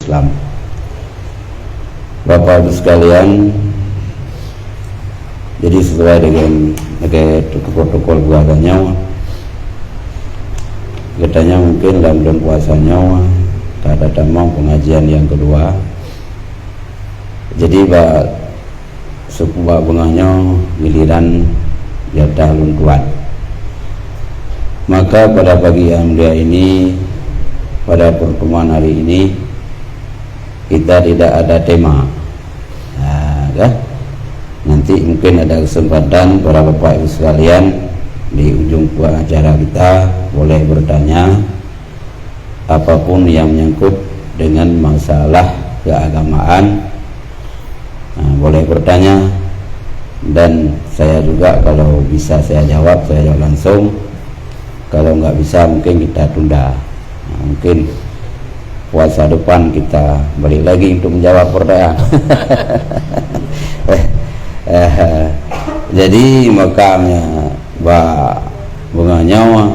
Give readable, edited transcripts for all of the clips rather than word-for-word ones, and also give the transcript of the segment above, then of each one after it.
Islam. Bapak Ibu sekalian, jadi sesuai dengan protokol puasanya, katanya mungkin dalam bulan puasanya tak ada tamang pengajian yang kedua. Jadi sebuah bunganya giliran jatah luntuan. Maka pada pagi yang mulia ini, pada pertemuan hari ini, kita tidak ada tema. Nah, nanti mungkin ada kesempatan para Bapak Ibu sekalian di ujung acara kita boleh bertanya apapun yang menyangkut dengan masalah keagamaan. Nah, boleh bertanya, dan saya juga kalau bisa saya jawab langsung. Kalau nggak bisa mungkin kita tunda. Nah, mungkin puasa depan kita balik lagi untuk menjawab pertanyaan. Jadi makamnya bunganya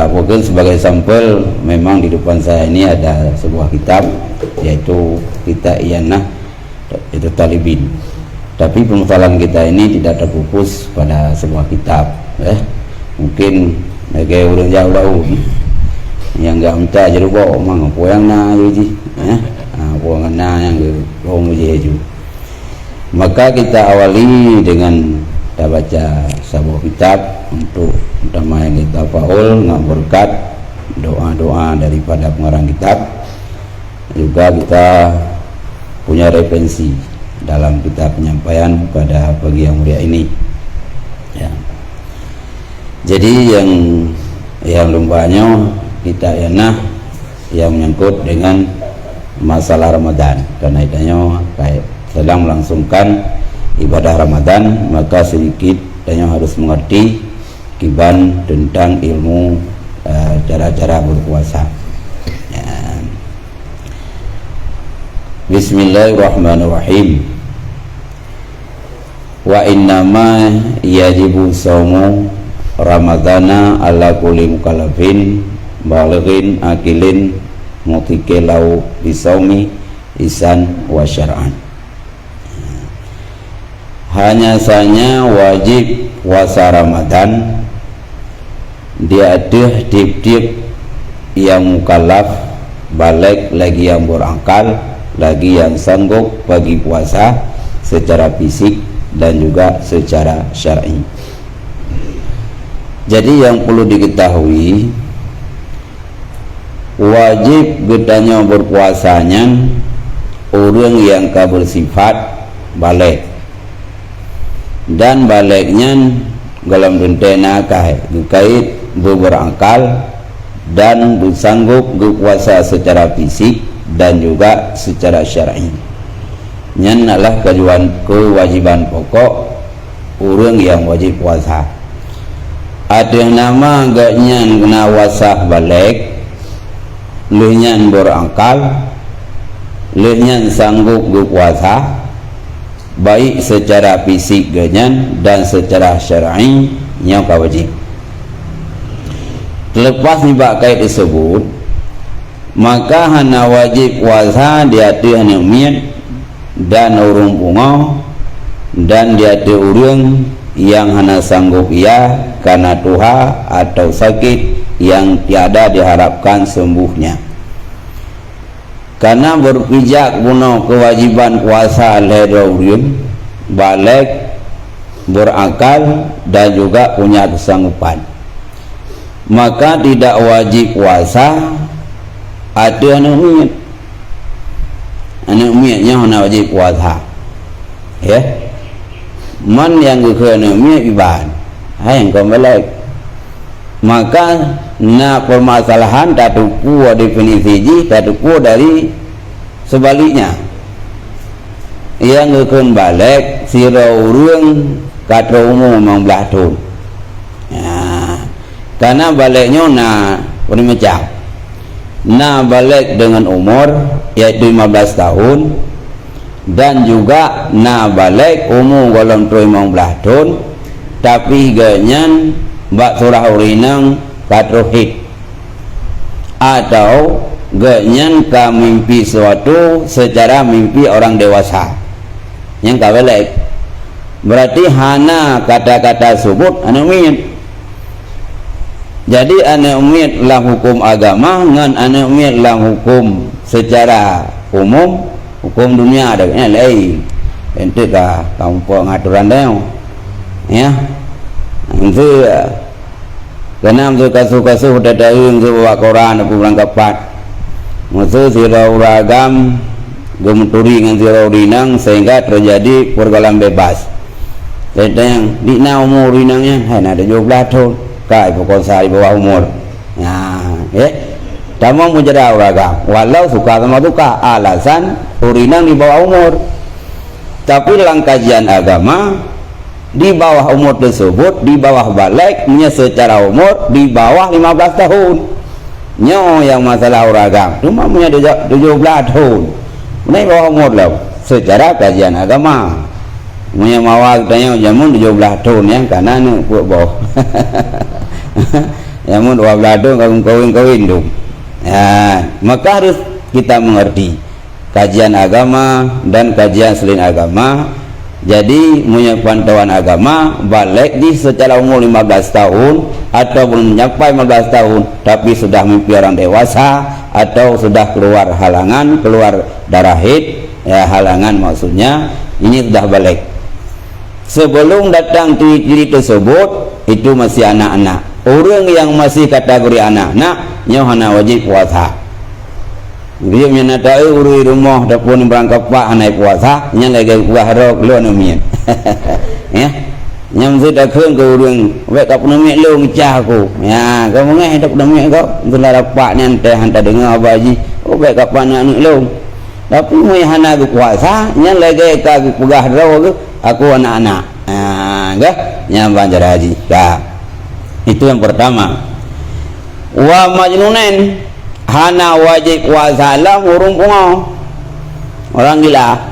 mungkin sebagai sampel, memang di depan saya ini ada sebuah kitab, yaitu Kitab Iyanah itu Talibin. Tapi permasalahan kita ini tidak terfokus pada sebuah kitab. Mungkin kayak udah jauh yang nggak minta jadi bawa mang apa yang na jadi apa yang na yang bawa muji. Maka kita awali dengan kita baca sebuah kitab untuk utama yang kita faul, nggak berkat doa-doa daripada pengarang kitab. Juga kita punya referensi dalam kitab penyampaian pada pagi yang mulia ini. Ya. Jadi yang lombanya kita yang menyangkut dengan masalah Ramadan, karena itanya kayak sedang melangsungkan ibadah Ramadan, maka sedikit itanya harus mengerti kiban tentang ilmu cara-cara berpuasa. Ya. Bismillahirrahmanirrahim. Wa innama yajibu saumu Ramadana ala kulli mukallafin balighin akilin mutiqilau bisaumi isan wa syar'an. Hanya saja wajib puasa Ramadan diaduh tip-tip yang mukallaf, balik lagi yang berakal, lagi yang sanggup bagi puasa secara fisik dan juga secara syar'i. Jadi yang perlu diketahui, wajib gedanya berpuasanya orang yang bersifat balik, dan baliknya dalam rentena kait berakal dan bersanggup berpuasa secara fisik dan juga secara syar'i. Nyan adalah kewajiban pokok orang yang wajib puasa. Ada nama agaknya kena wasah balik, lehnya berakal, lehnya sanggup berpuasa, baik secara fisik ganyan dan secara syar'i yang wajib. Terlepas nibak kait tersebut, maka hana wajib puasa dia tu hanya miat dan orang bunga, dan dia tu orang yang hana sanggup ia karena tuha atau sakit yang tiada diharapkan sembuhnya. Karena berpijak guna kewajiban puasa al-hadawiyun, balik, berakal dan juga punya kesanggupan, maka tidak wajib puasa. Ada anak miatnya hana wajib puasa, ya. Man yang kena miat ibadah, yang kembali. Maka permasalahan tak tupu definisi ji, tak tupu dari sebaliknya. Yang akan balik sirau urang kata umum memang belah tu. Karena baliknya macam balik dengan umur yaitu 15 tahun, dan juga balik umur golong 15 tahun, tapi ganyan bak surah urinang katrohid, atau genyen ka mimpi suatu secara mimpi orang dewasa yang kawelek berarti hana kata-kata sebut anu umit. Jadi anu umit lah hukum agama ngan anu umit lah hukum secara umum, hukum dunia ada lain. Ente ka kampung ngaturan deu ya itu kenam tu kasu-kasu dadaeung tu bawa Quran aku berangkat musuh sirau ragam gemuturi dengan sirau rinang sehingga terjadi pergaulan bebas. Sedang di na umur rinangnya hanya ada 17 tahun kai pokok di bawah umur nah tamu menjadi ragam walau suka sama duka alasan urinang di bawah umur. Tapi dalam kajian agama di bawah umur tersebut di bawah balik secara umur di bawah 15 tahun nyo yang masalah ragam cuma punya 17 tahun ini bawah umur lah secara kajian agama punya mawak tanya jamun 17 tahun yang karena nu buat bawah jamun 12 tahun kawin tu ya, maka harus kita mengerti kajian agama dan kajian selain agama. Jadi punya pantauan agama balik di secara umur 15 tahun atau belum mencapai 15 tahun tapi sudah mimpi orang dewasa atau sudah keluar halangan, keluar darah haid ya, halangan maksudnya ini sudah balik. Sebelum datang ciri-ciri tersebut itu masih anak-anak. Orang yang masih kategori anak-anak nyohana wajib puasa. Dia menyatakan urui rumah dapun berangkat pak naik puasa nya lagi buah rok lo numian ya nyam sudah keung ke urang wek kap numian lo ngecah aku ya kamu ngai dak numian kau gelar pak ni ante hantar dengar abaji oh wek kap anak lo tapi mai hana ke puasa nya lagi ka buah rok aku anak-anak gah nyam banjar haji itu yang pertama. Wa majnunen hana wajib puasa lah urung pungo orang gila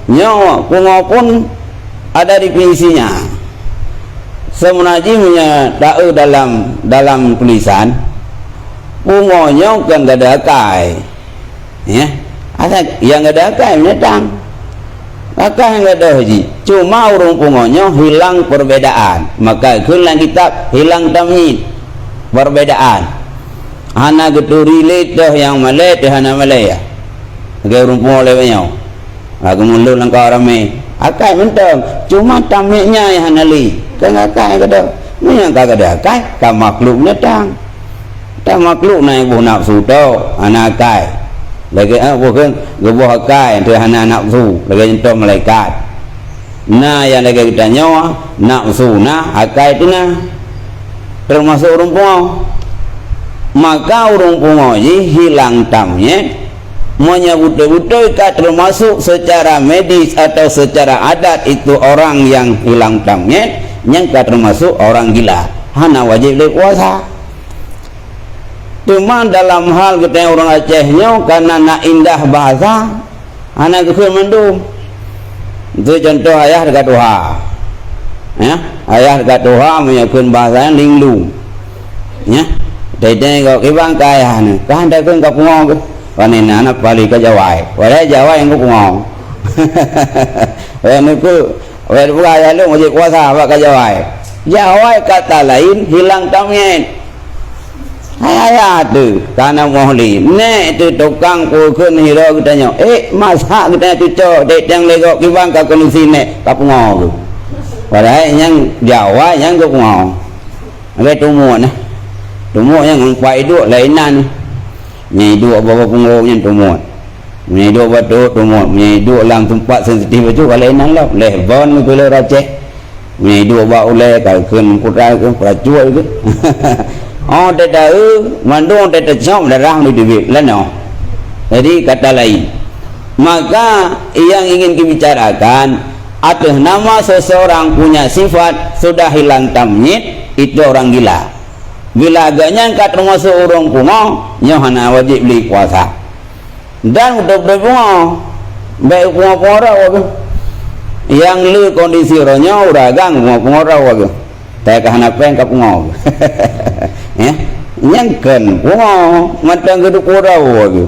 nyo pungo pun ada definisinya semenajimnya tahu dalam tulisan pungo nyo kan gak ada akai ya ada yang gak ada akai menetang akai yang gak ada haji cuma urung pungo nyo hilang perbedaan maka kulang kitab hilang tamyiz perbedaan hana geturi ledah yang malay hana malay ya agak rumpung oleh banyak aku mulu langkah ramai akai mentang cuma tamiknya yang hana li kan akai kada ni yang kada akai ka makhluk datang tak makhluk naik buh nafsu tau hana akai lagi bukan gebuh akai tu hana nafsu lagi entuk malaikat nah yang lagi kita nyawa nafsu nah akai tu nah termasuk rumpung. Maka urung pungoji hilang tamnya menyebut-betul termasuk secara medis atau secara adat itu orang yang hilang tamnya yang termasuk orang gila hana wajib puasa. Cuma dalam hal kita orang Acehnya karena nak indah bahasa hana kekul mendung itu contoh ayah dekat Tuha ya ayah dekat Tuha menyebut bahasa linglung ya Dede kau kibang kaya ni, kan dah kau pungo, panen anak balik ke Jawa, walau Jawa yang kau pungo, ni ku, walau bukan ayah lu mesti kuasa apa ke Jawa, Jawa kata lain hilang tamnya, ayah tu, karena mohli, ne tu tukang pukul hero kita nyo, masa kita tu cok, dek yang lego kibang kau kondisi ne, kau pungo, walau yang Jawa yang kau pungo, agak tumuan eh. Tumuk yang ngumpai duk lainan nyai duk apa pungo yang tumuk nyai duk batu tumuk nyai duk dalam tempat sensitif itu lainan lah leh bon ke le raceh nyai duk ba oleh kalkeun putra ke prajurit ke oh dah mandung dah jom darah di duit lano jadi kata lain maka yang ingin dibicarakan atas nama seseorang punya sifat sudah hilang tamyiz itu orang gila. Bila agaknya angkat termasuk orang pungo nyohana wajib beli puasa dan untuk beli pungo baik pungo rawa yang lu kondisi orangnya uragang pungo rawa tak kahana peng ka pungo ya nyangkan matang geduk kurau tu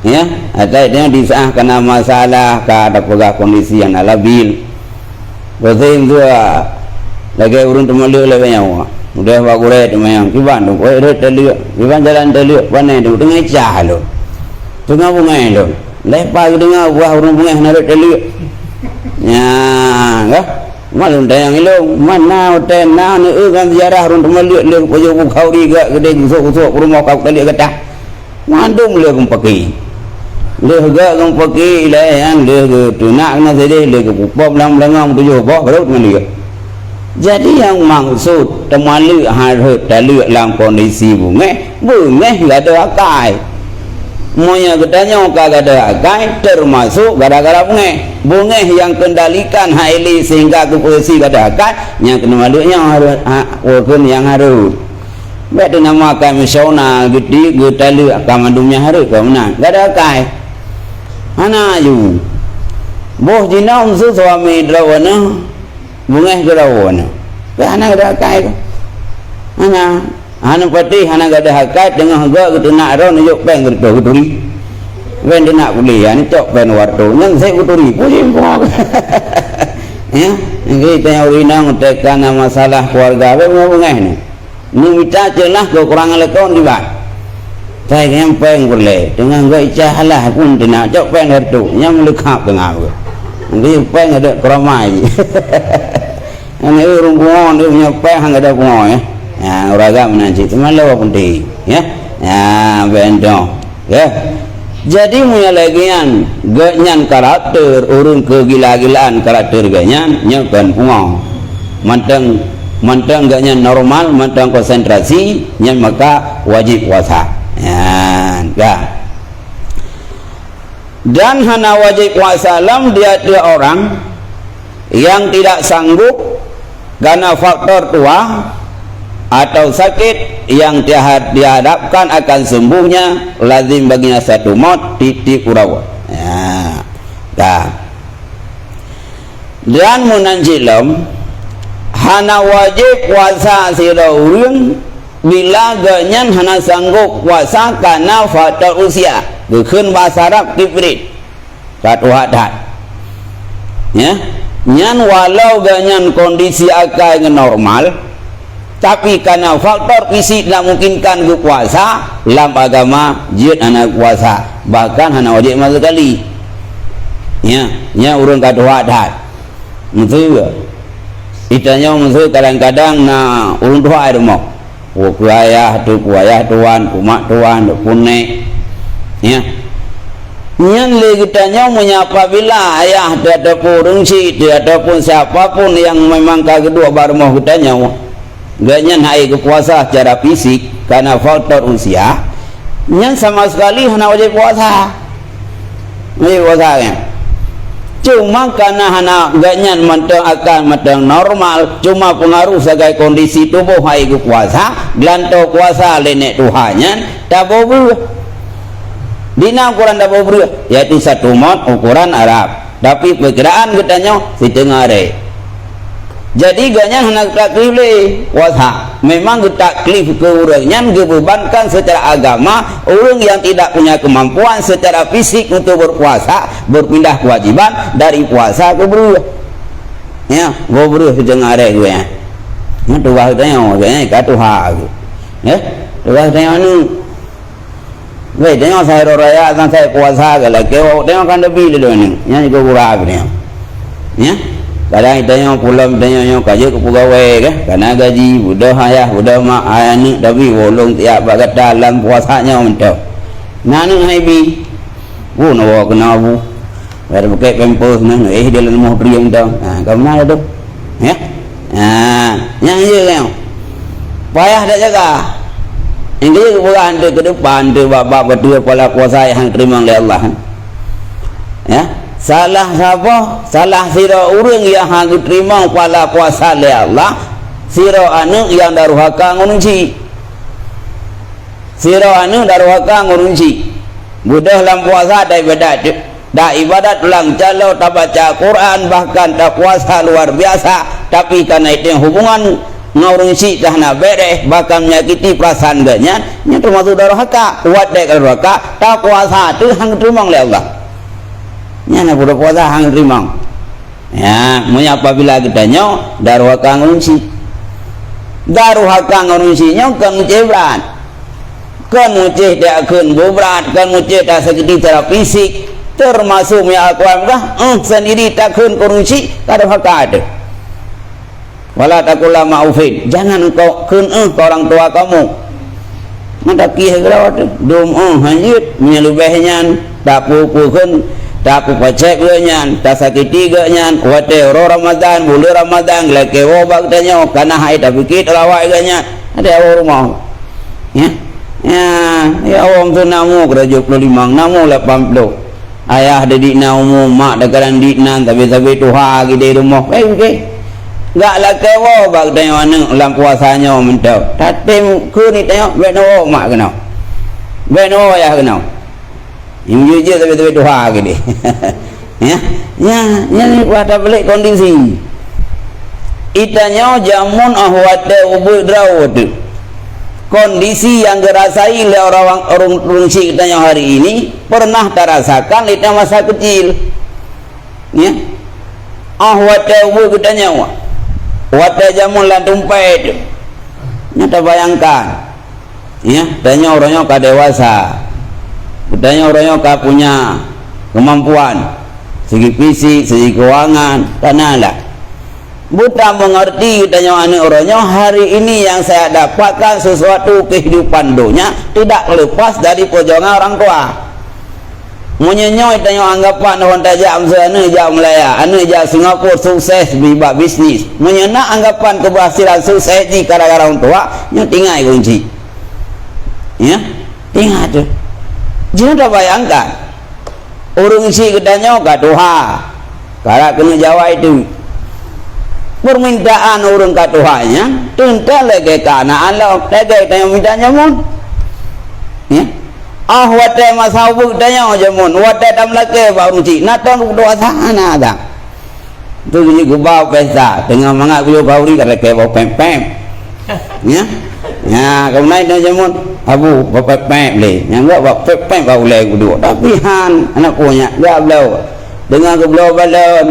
ya ada yang disah kena masalah ka ada pegah kondisi yang labil betul tu lagi urun temaluk lewe nyawa udah bagure temayang kiban tu oi teliuk kiban jalan teliuk panai tu tengah cah lo tengah bunga lo lepas dengar buah urun bunga narik teliuk ya enggak malum dayang ilo mana hotel na ni kan ziarah run temaluk le pojo kau riga gede gusuk-gusuk rumah kau teliuk kata mandum le kum pakai le ga kum pakai le yang le tu nak na sede le ke pop lam langam tujuh boh berut meliuk. Jadi yang maksud temaluk harus teliuk dalam kondisi bunga enggak ada akai monya gedanya kagak ada akai termasuk gara-gara bunga yang kendalikan haili sehingga ke posisi ada akai yang kena maluknya harus organ yang harus betul nama akai misalnya gede teliuk kamandumnya harus kau menang enggak ada akai ana ju boh jinau suami drawana bunga drawana ana ada akai ana pati ana gada hakat dengan harga kita nak ron yuk pen kita kuturi pen dia nak kuliah ni cok pen warto yang saya kuturi pusing kok ya kita yang urinang tekan masalah keluarga apa ngomongnya ni minta celah kekurangan lekon di bawah saya yang pen boleh dengan gak icahalah pun dia nak cok pen warto yang lekap tengah nanti pen ada keramai ini urung dia punya pen hang ada bunga ya ya uragam nanti cuma lawa penting ya ya bendong ya jadi punya lagian genyan karakter urun kegila-gilaan karakter genyan nyakan pungo mantang genyan normal mantang konsentrasi nyan maka wajib puasa ya enggak dan hana wajib puasa lam dia orang yang tidak sanggup karena faktor tua atau sakit yang dihadapkan akan sembuhnya lazim baginya satu maut titik urawa ya dah dan munanjilam hana wajib puasa sira urang bila ganyan hana sanggup puasa karena faktor usia gekeun bahasa Arab kibrit satu hadat ya nyan walau ganyan kondisi akal normal tapi karena faktor fisik tidak memungkinkan ke puasa dalam agama jid anak puasa bahkan hana wajib masa kali ya urang kadua adat betul itanya betul kadang-kadang na urang dua air mau ku ayah tuan ku mak tuan punek ya nyan le kitanya menyapa bila ayah tiada pun rengsi tiada pun siapapun yang memang kedua baru mau kitanya ganyan hai ke puasa secara fisik karena faktor usia nyan sama sekali hana wajib puasa kan cuma karena hana ganyan mantang akan mantang normal cuma pengaruh sebagai kondisi tubuh hai ke puasa gelanto puasa lenek tuhannya tak boleh dina ukuran tak boleh yaitu satu maut ukuran Arab tapi perkiraan katanya setengah hari. Jadi ganyan hendak taklif puasa memang taklif ke orangnya dibebankan secara agama orang yang tidak punya kemampuan secara fisik untuk berpuasa berpindah kewajiban dari puasa ke beruah ya beruah setengah hari gue ya itu bahasanya makanya kata hal ya itu bahasanya ni weh tengok saya raya dan saya puasa kalau kau tengok kan lebih dulu ni yang juga kurang ni ya kadang ditanya pulang ditanya kerja ke pegawai ke karena gaji budak ayah budak mak ayah ni tapi bolong tiap bagat dalam puasanya mentau nanu haibi nawa kena bu ada pakai pampers nang dia lemah priang tau kamu mana tu ya yang je kan payah dak jaga ini kebulan tu ke depan tu bab berdua kepala puasa yang terima oleh Allah ya salah siapa? Salah sira urang yang hang terima kepala puasa oleh Allah sira anu yang daruhaka ngunci sira anu daruhaka ngunci budah dalam puasa daripada dah ibadat ulang calo tak baca Quran bahkan tak puasa luar biasa tapi karena itu hubungan ngurung si dah nak beres bakal menyakiti perasaan ganya nya termasuk durhaka kuat dek durhaka tak puasa tu hang terima oleh Allah nya nak puasa hang terima ya munya apabila kita nyo durhaka ngurung si nya kan berat kan mucih dak keun berat kan mucih dak sakiti secara fisik termasuk ya akuam kah sendiri tak keun ngurung si kada haka ada. Wala takulah ma'ufin, jangan engkau keun ke orang tua kamu. Mata kih gerawat dum hanjut menyelubehnya tak pupukeun tak pupacek geunyan tak sakiti geunyan wate ro Ramadan bulan Ramadan leke wo bagdanya kana hai tak pikir lawai geunyan ada rumah ya om tu namu kerajuk 25 namu 80 ayah dedik na umum mak dekaran dik nan tapi tuha gede rumah gak lah kewo bag tengok mana dalam puasanya mentau tatim ku ni tengok beno mak kena beno ayah kena yang jujur tapi doa gini ya ni pada balik kondisi itanya jamun ahwate ubud rawat kondisi yang dirasai oleh orang si kitanya hari ini pernah terasakan di masa kecil ya ahwate ubud kitanya wata jamun lan tumpai itu nyata bayangkan ya tanya orangnya ka dewasa tanya orangnya ka punya kemampuan segi fisik segi keuangan tanalah buta mengerti tanya anak orangnya hari ini yang saya dapatkan sesuatu kehidupan dunia tidak lepas dari perjuangan orang tua menyenyoy tanya anggapan orang tajam sana jauh Melaya anu jauh Singapura sukses bibak bisnis menyenak anggapan keberhasilan sukses di gara-gara orang tua yang tinggal kunci ya tinggal tu jangan dah bayangkan urung si kedanya ke Tuhan kalau kena jawab itu permintaan urung ke Tuhannya tentu lagi ke anak Allah lagi tanya mintanya mun ya wate masa ubuk tanya jamun wate tam lake baru ci natong doa sana ada tu ni gubau pesta tengah mangak ku bauri kada ke bau pem ya kau naik dah jamun abu bapak pem le yang enggak bapak pem bau le ku tapi han anak punya enggak blau dengan ke blau balon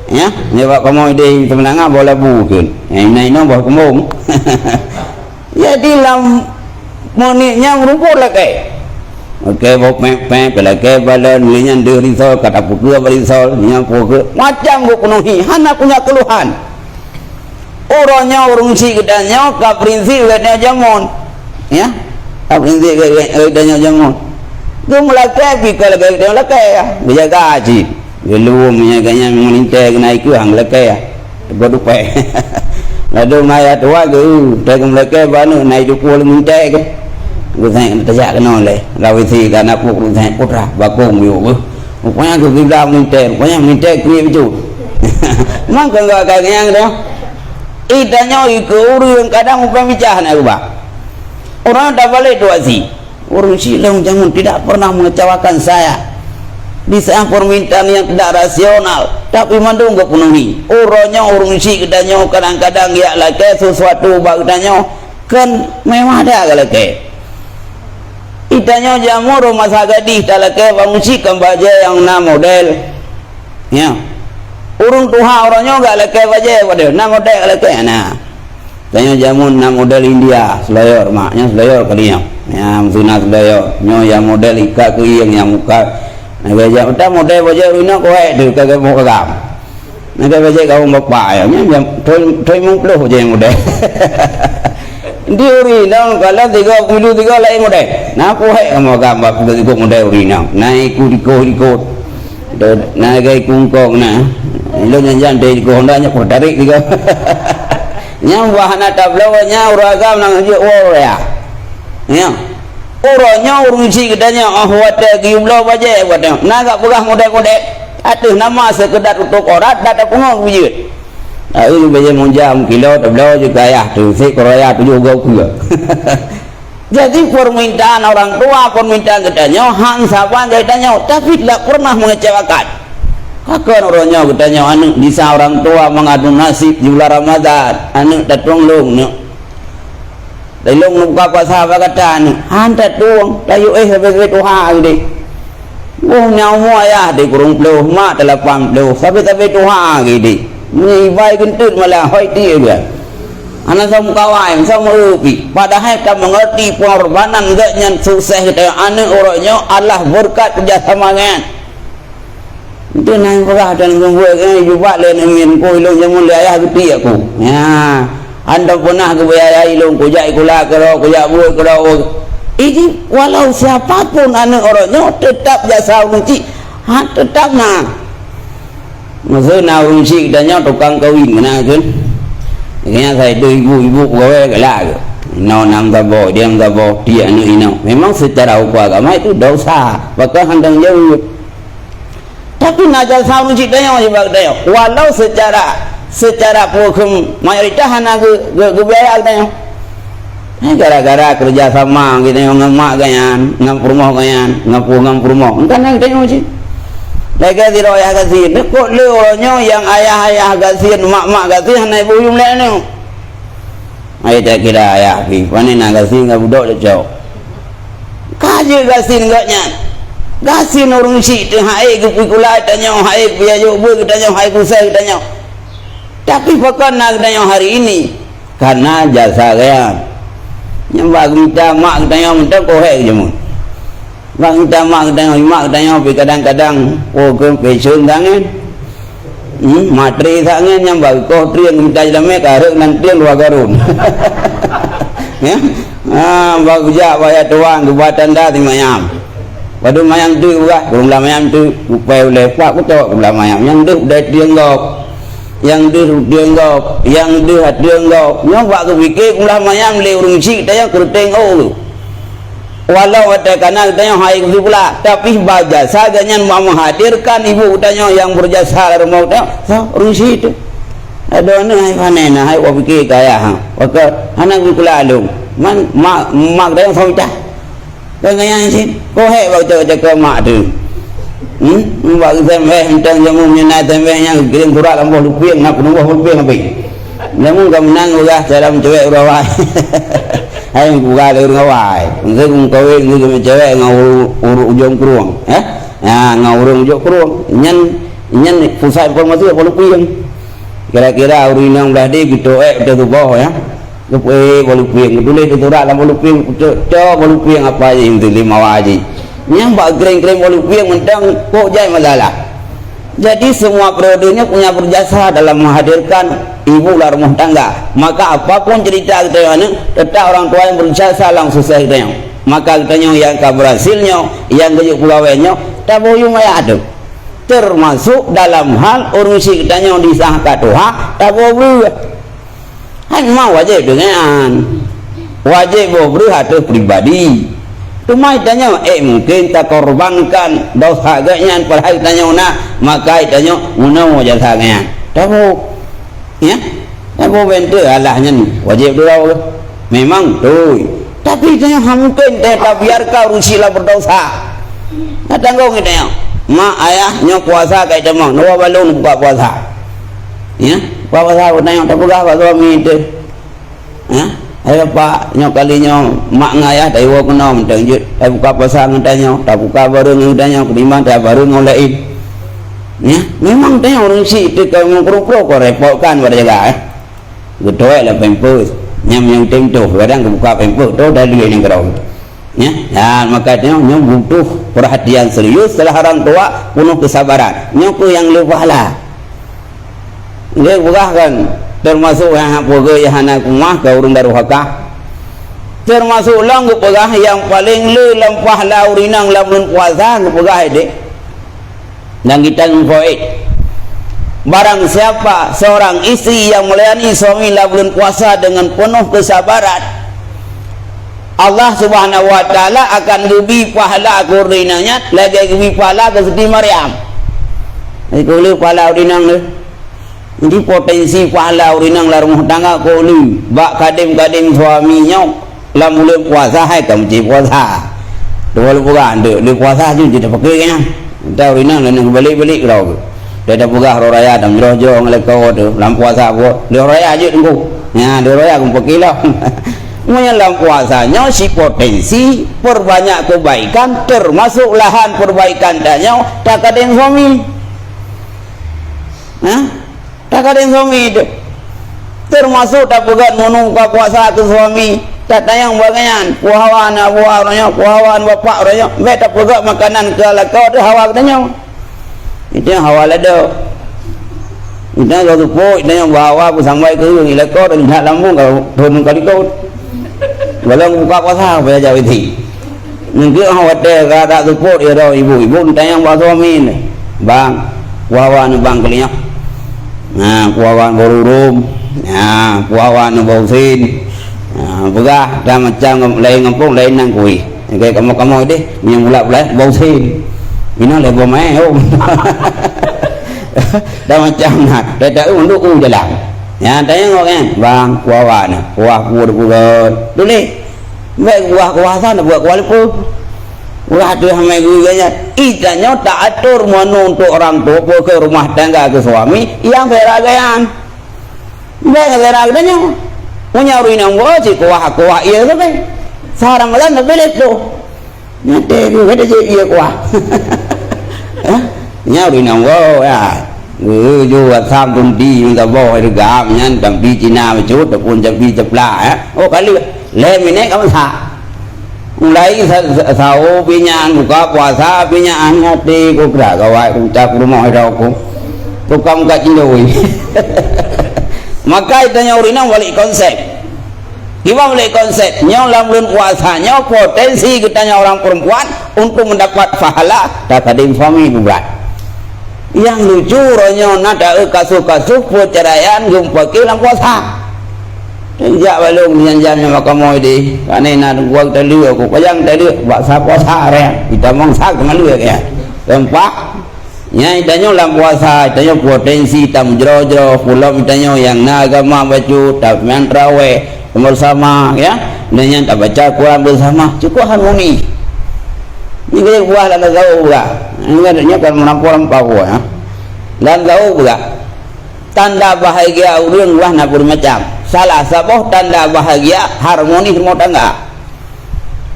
ya ni bak kamu ide temenanga bola bukeun nai no bau kemung jadi lam moniknya merumput lake okey bok pem pelake balan nyan de risol kata pukul berisol nya pukul macam gua penuhi hana punya keluhan orangnya urung si gedanya ka prinsip gedanya jamun ya ka prinsip gedanya jamun tu melake pikal gedanya lake ya dia gaji belum menyaganya meninte naik ku hang lake ya bodu pe lalu maya tua ge teg melake banu naik dukul minta ke saya terjak kena oleh rawisi kan aku saya putra bakung yo rupanya aku bilang minta kiri betul memang enggak kagak dah itanya ikut urang kadang upah bicara nak ubah orang dah balik dua si urang silang jangan tidak pernah mengecewakan saya di saat permintaan yang tidak rasional tapi mandung enggak penuhi orangnya urang si kedanya kadang-kadang ya laki sesuatu bagdanya kan memang ada laki itanya jamu rumah sagadi talake bangusi kembaja yang na model ya urung tuha orangnya enggak leke baja waduh na model leke nah tanya jamu na model India selayor maknya selayor kalinya ya musuna selayor nyo yang model ika ke yang muka nah baja udah model baja rina koe de kagak mau kagam nah baja kau bapak ya nya thôi mung puluh baja yang model diuri nang kalau 33 lain model nah aku hai kamu gambar 33 model uri nang naik ikut naik gay kungkong nah lo nyanjan dari ko Honda nya ko tarik tiga nyang wahana tablawanya uragam nang je ya uranya urusi gedanya wate giblo baje wate naga pegah model atuh nama sekedar untuk orat data pungo bujut ini baje monjam kilo tablaw juga ya tu si koroya tu juga ku jadi permintaan orang tua permintaan gedanya hang saban gedanya tapi tidak pernah mengecewakan Kakak orangnya katanya anak bisa orang tua mengadu nasib di bulan Ramadan, anak datang long nek. Dari long buka puasa apa kata anak, hantar tuang, layu sampai Tuhan gede. Oh nyawa ya di kurung puluh mak 80 sampai Tuhan gede. Ni baik kentut malah hoi dia dia. Anak sama kawan sama upi, padahal kita mengerti pengorbanan gaknya sukses kita anak orangnya Allah berkat kerjasamanya. Itu nang perah dan membuat juga lain amin ko ilong jamun ayah gede aku. Ya, anda pernah ke ayah ilong ko jai kula kero ko jak buat kero. Ini walau siapapun anak orangnya tetap jasa unci, tetap nah. Masa na unci katanya tukang kawin kena kan. Kayaknya saya tu ibu gawe galak. No nam tabo, diam tabo, dia anu ino. Memang secara hukum agama itu dosa, maka hendang jauh. Tapi najal saunu citanya juga daya. Walau secara hukum mayoritas anak kebiayaan daya. Gara-gara kerja sama kita yang ngamak ganyan, ngapurmoh ganyan, ngapurmoh. Entah nak tengok sih. Lagi tidak ayah kasih. Dekut le orangnya yang ayah kasih, mak kasih, anak ibu yang lain ni. Ayah tak kira ayah pi. Pani nak kasih ngap budak jauh. Kaji kasih enggaknya. Kasih orang si tu hai ke pukula tanya hai biaya ber tanya hai kusai tanya. Tapi pokok nak tanya hari ini karena jasa dia. Nyambak minta mak tanya minta kohek je mun. Mak minta mak tanya pi kadang-kadang oh ke pensiun tangan. Materi tangan nyambak koh trian minta jame karek nan trian dua garun. Ya. Bagus ja bayar tuang kebatan dah timayam. Waduh mayam tu juga, belum lama mayam tu upaya lepak aku tahu belum mayam yang tu dah dianggap, yang tu dianggap, yang tu hat dianggap. Yang waktu fikir belum mayam le urung cik tanya kerteng oh. Walau ada kanak tanya hai tu pula, tapi berjasa jangan mau menghadirkan ibu tanya yang berjasa rumah tanya, so urung cik tu. Ada ni hai panen, hai wak fikir kaya ha. Waktu anak pula alung, man mak tanya sampai kan yang sih, kau hei waktu cakap mak tu, waktu sampai hendak jamu menyenai sampai yang kirim surat lampu lupian, nak nunggu lupian apa? Jamu kemenang juga dalam cewek rawai, hai buka dari rawai, untuk kawin untuk cewek ngau ujung keruang, ngau ujung keruang, nyen pusat informasi apa lupian, kira-kira urinang belah dia gitu, betul bawah ya. Walau piang tulis itu surat dalam walau piang coba walau piang apa aja itu 5 wajib nyampak kering-kering walau piang mentang kok jai masalah. Jadi semua periodenya punya berjasa dalam menghadirkan ibu rumah tangga. Maka apapun cerita kita ini tetap orang tua yang berjasa langsung sukses kita. Maka kita yang berhasilnya yang kejuk pegawainya tak boleh maya ada termasuk dalam hal urusi kita yang disahkan Tuhan tak boleh. Memang wajib dengan wajib berhati pribadi. Cuma tanya, mungkin tak korbankan dosa agaknya pada tanya nak maka tanya mana wajib sangat. Tahu, ya? Tahu bentuk Allahnya wajib dulu. Memang tu. Tapi tanya mungkin tak biarkan urusilah berdosa. Datang kau kita mak ayahnya puasa kayak demang, dua balon buka puasa. Ya, bapa saya tanya tak buka apa suami itu. Ya, ayo pak nyok kalinya mak ngayah dari wak nom tenjut, tak buka puasa ngentanya, tak buka baru ngentanya, kelima tak baru ngolain. Ya, memang tanya orang si itu kalau nguruk-nguruk kau repotkan pada jaga. Betul lah pempus, yang tentu kadang buka pempus, tu dah dia yang kerau. Ya, dan maka tanya nyok butuh perhatian serius setelah orang tua penuh kesabaran. Nyok yang lupalah. Dia bukan termasuk yang apa yang anak rumah ke urung daruhaka termasuk lang pegah yang paling lempah la urinang lamun puasa pegah ini dan kita memfaid barang siapa seorang istri yang melayani suami lamun puasa dengan penuh kesabaran Allah Subhanahu wa taala akan lebih pahala urinangnya lagi lebih pahala ke Siti Maryam. Itu pahala urinang tu. Jadi potensi pahala urinang la rumah tangga ko lu bak kadim suaminya la mulai puasa hai kam ji puasa dua bulan de puasa je tidak pakai nya dah urinang la nak balik-balik kau dia dah pegah raya dan jero-jero ngelekau tu dalam puasa buat dia raya je tunggu ya dia raya kumpul kilau punya dalam puasanya si potensi perbanyak kebaikan termasuk lahan perbaikan danya tak ada yang suami tak ada yang suami itu termasuk tak pegat menunggu puasa ke suami tak tayang bagian puhawan abuah orangnya puhawan bapak orangnya mereka tak pegat makanan ke lakau tu hawa katanya itu yang hawa lada itu yang kau tupuk itu yang bawa aku sampai ke lakau dan tak lambung kau turun kali kau kalau buka puasa apa aja itu mungkin awak ada tak tupuk dia dah ibu tayang bawa suami ni bang puhawan bang kalinya puhawan berurum puhawan bausin pegah dah macam lain ngampung lain nang kui kayak kamu deh yang pula bausin ini lah bomai dah macam nak dah untuk jalan ya tanya kan bang puawan puah puan dulu baik puah sana buat kualipu ulah tu hamai guyanya ikannya tak atur untuk orang tua ke rumah tangga ke suami yang beragayan baik beraganya punya ruinang wajib kuah iya tu kan sarang malam nak beli tu nanti dia ada je iya kuah nya ruinang wajib ya jual sambung di minta bawa itu gamnya tapi Cina macam tu pun jadi cepla oh kali lem ini kamu sah mulai tahu pinjaan buka puasa pinjaan hati ku gerak kawai ku cak rumah itu aku tukang kacindoi maka itu nyaurinang balik konsep gimana balik konsep nyau bulan puasanya potensi kita orang perempuan untuk mendapat pahala tak ada suami bukan yang lucu ronyo nada kasuh-kasuh perceraian jumpa dalam puasa sejak balung janjannya maka mau di karena nak buat telu aku payang telu puasa area kita mangsa ke malu ya tempat nya itanyo dalam puasa itanyo potensi tam jero-jero pulau itanyo yang agama baju tak mantrawe bersama ya dan tak baca Quran bersama cukup harmoni ini buah lah tahu juga ini adanya kan menampau ya dan tahu juga tanda bahagia orang buah nak bermacam salah satu tanda bahagia harmoni rumah tangga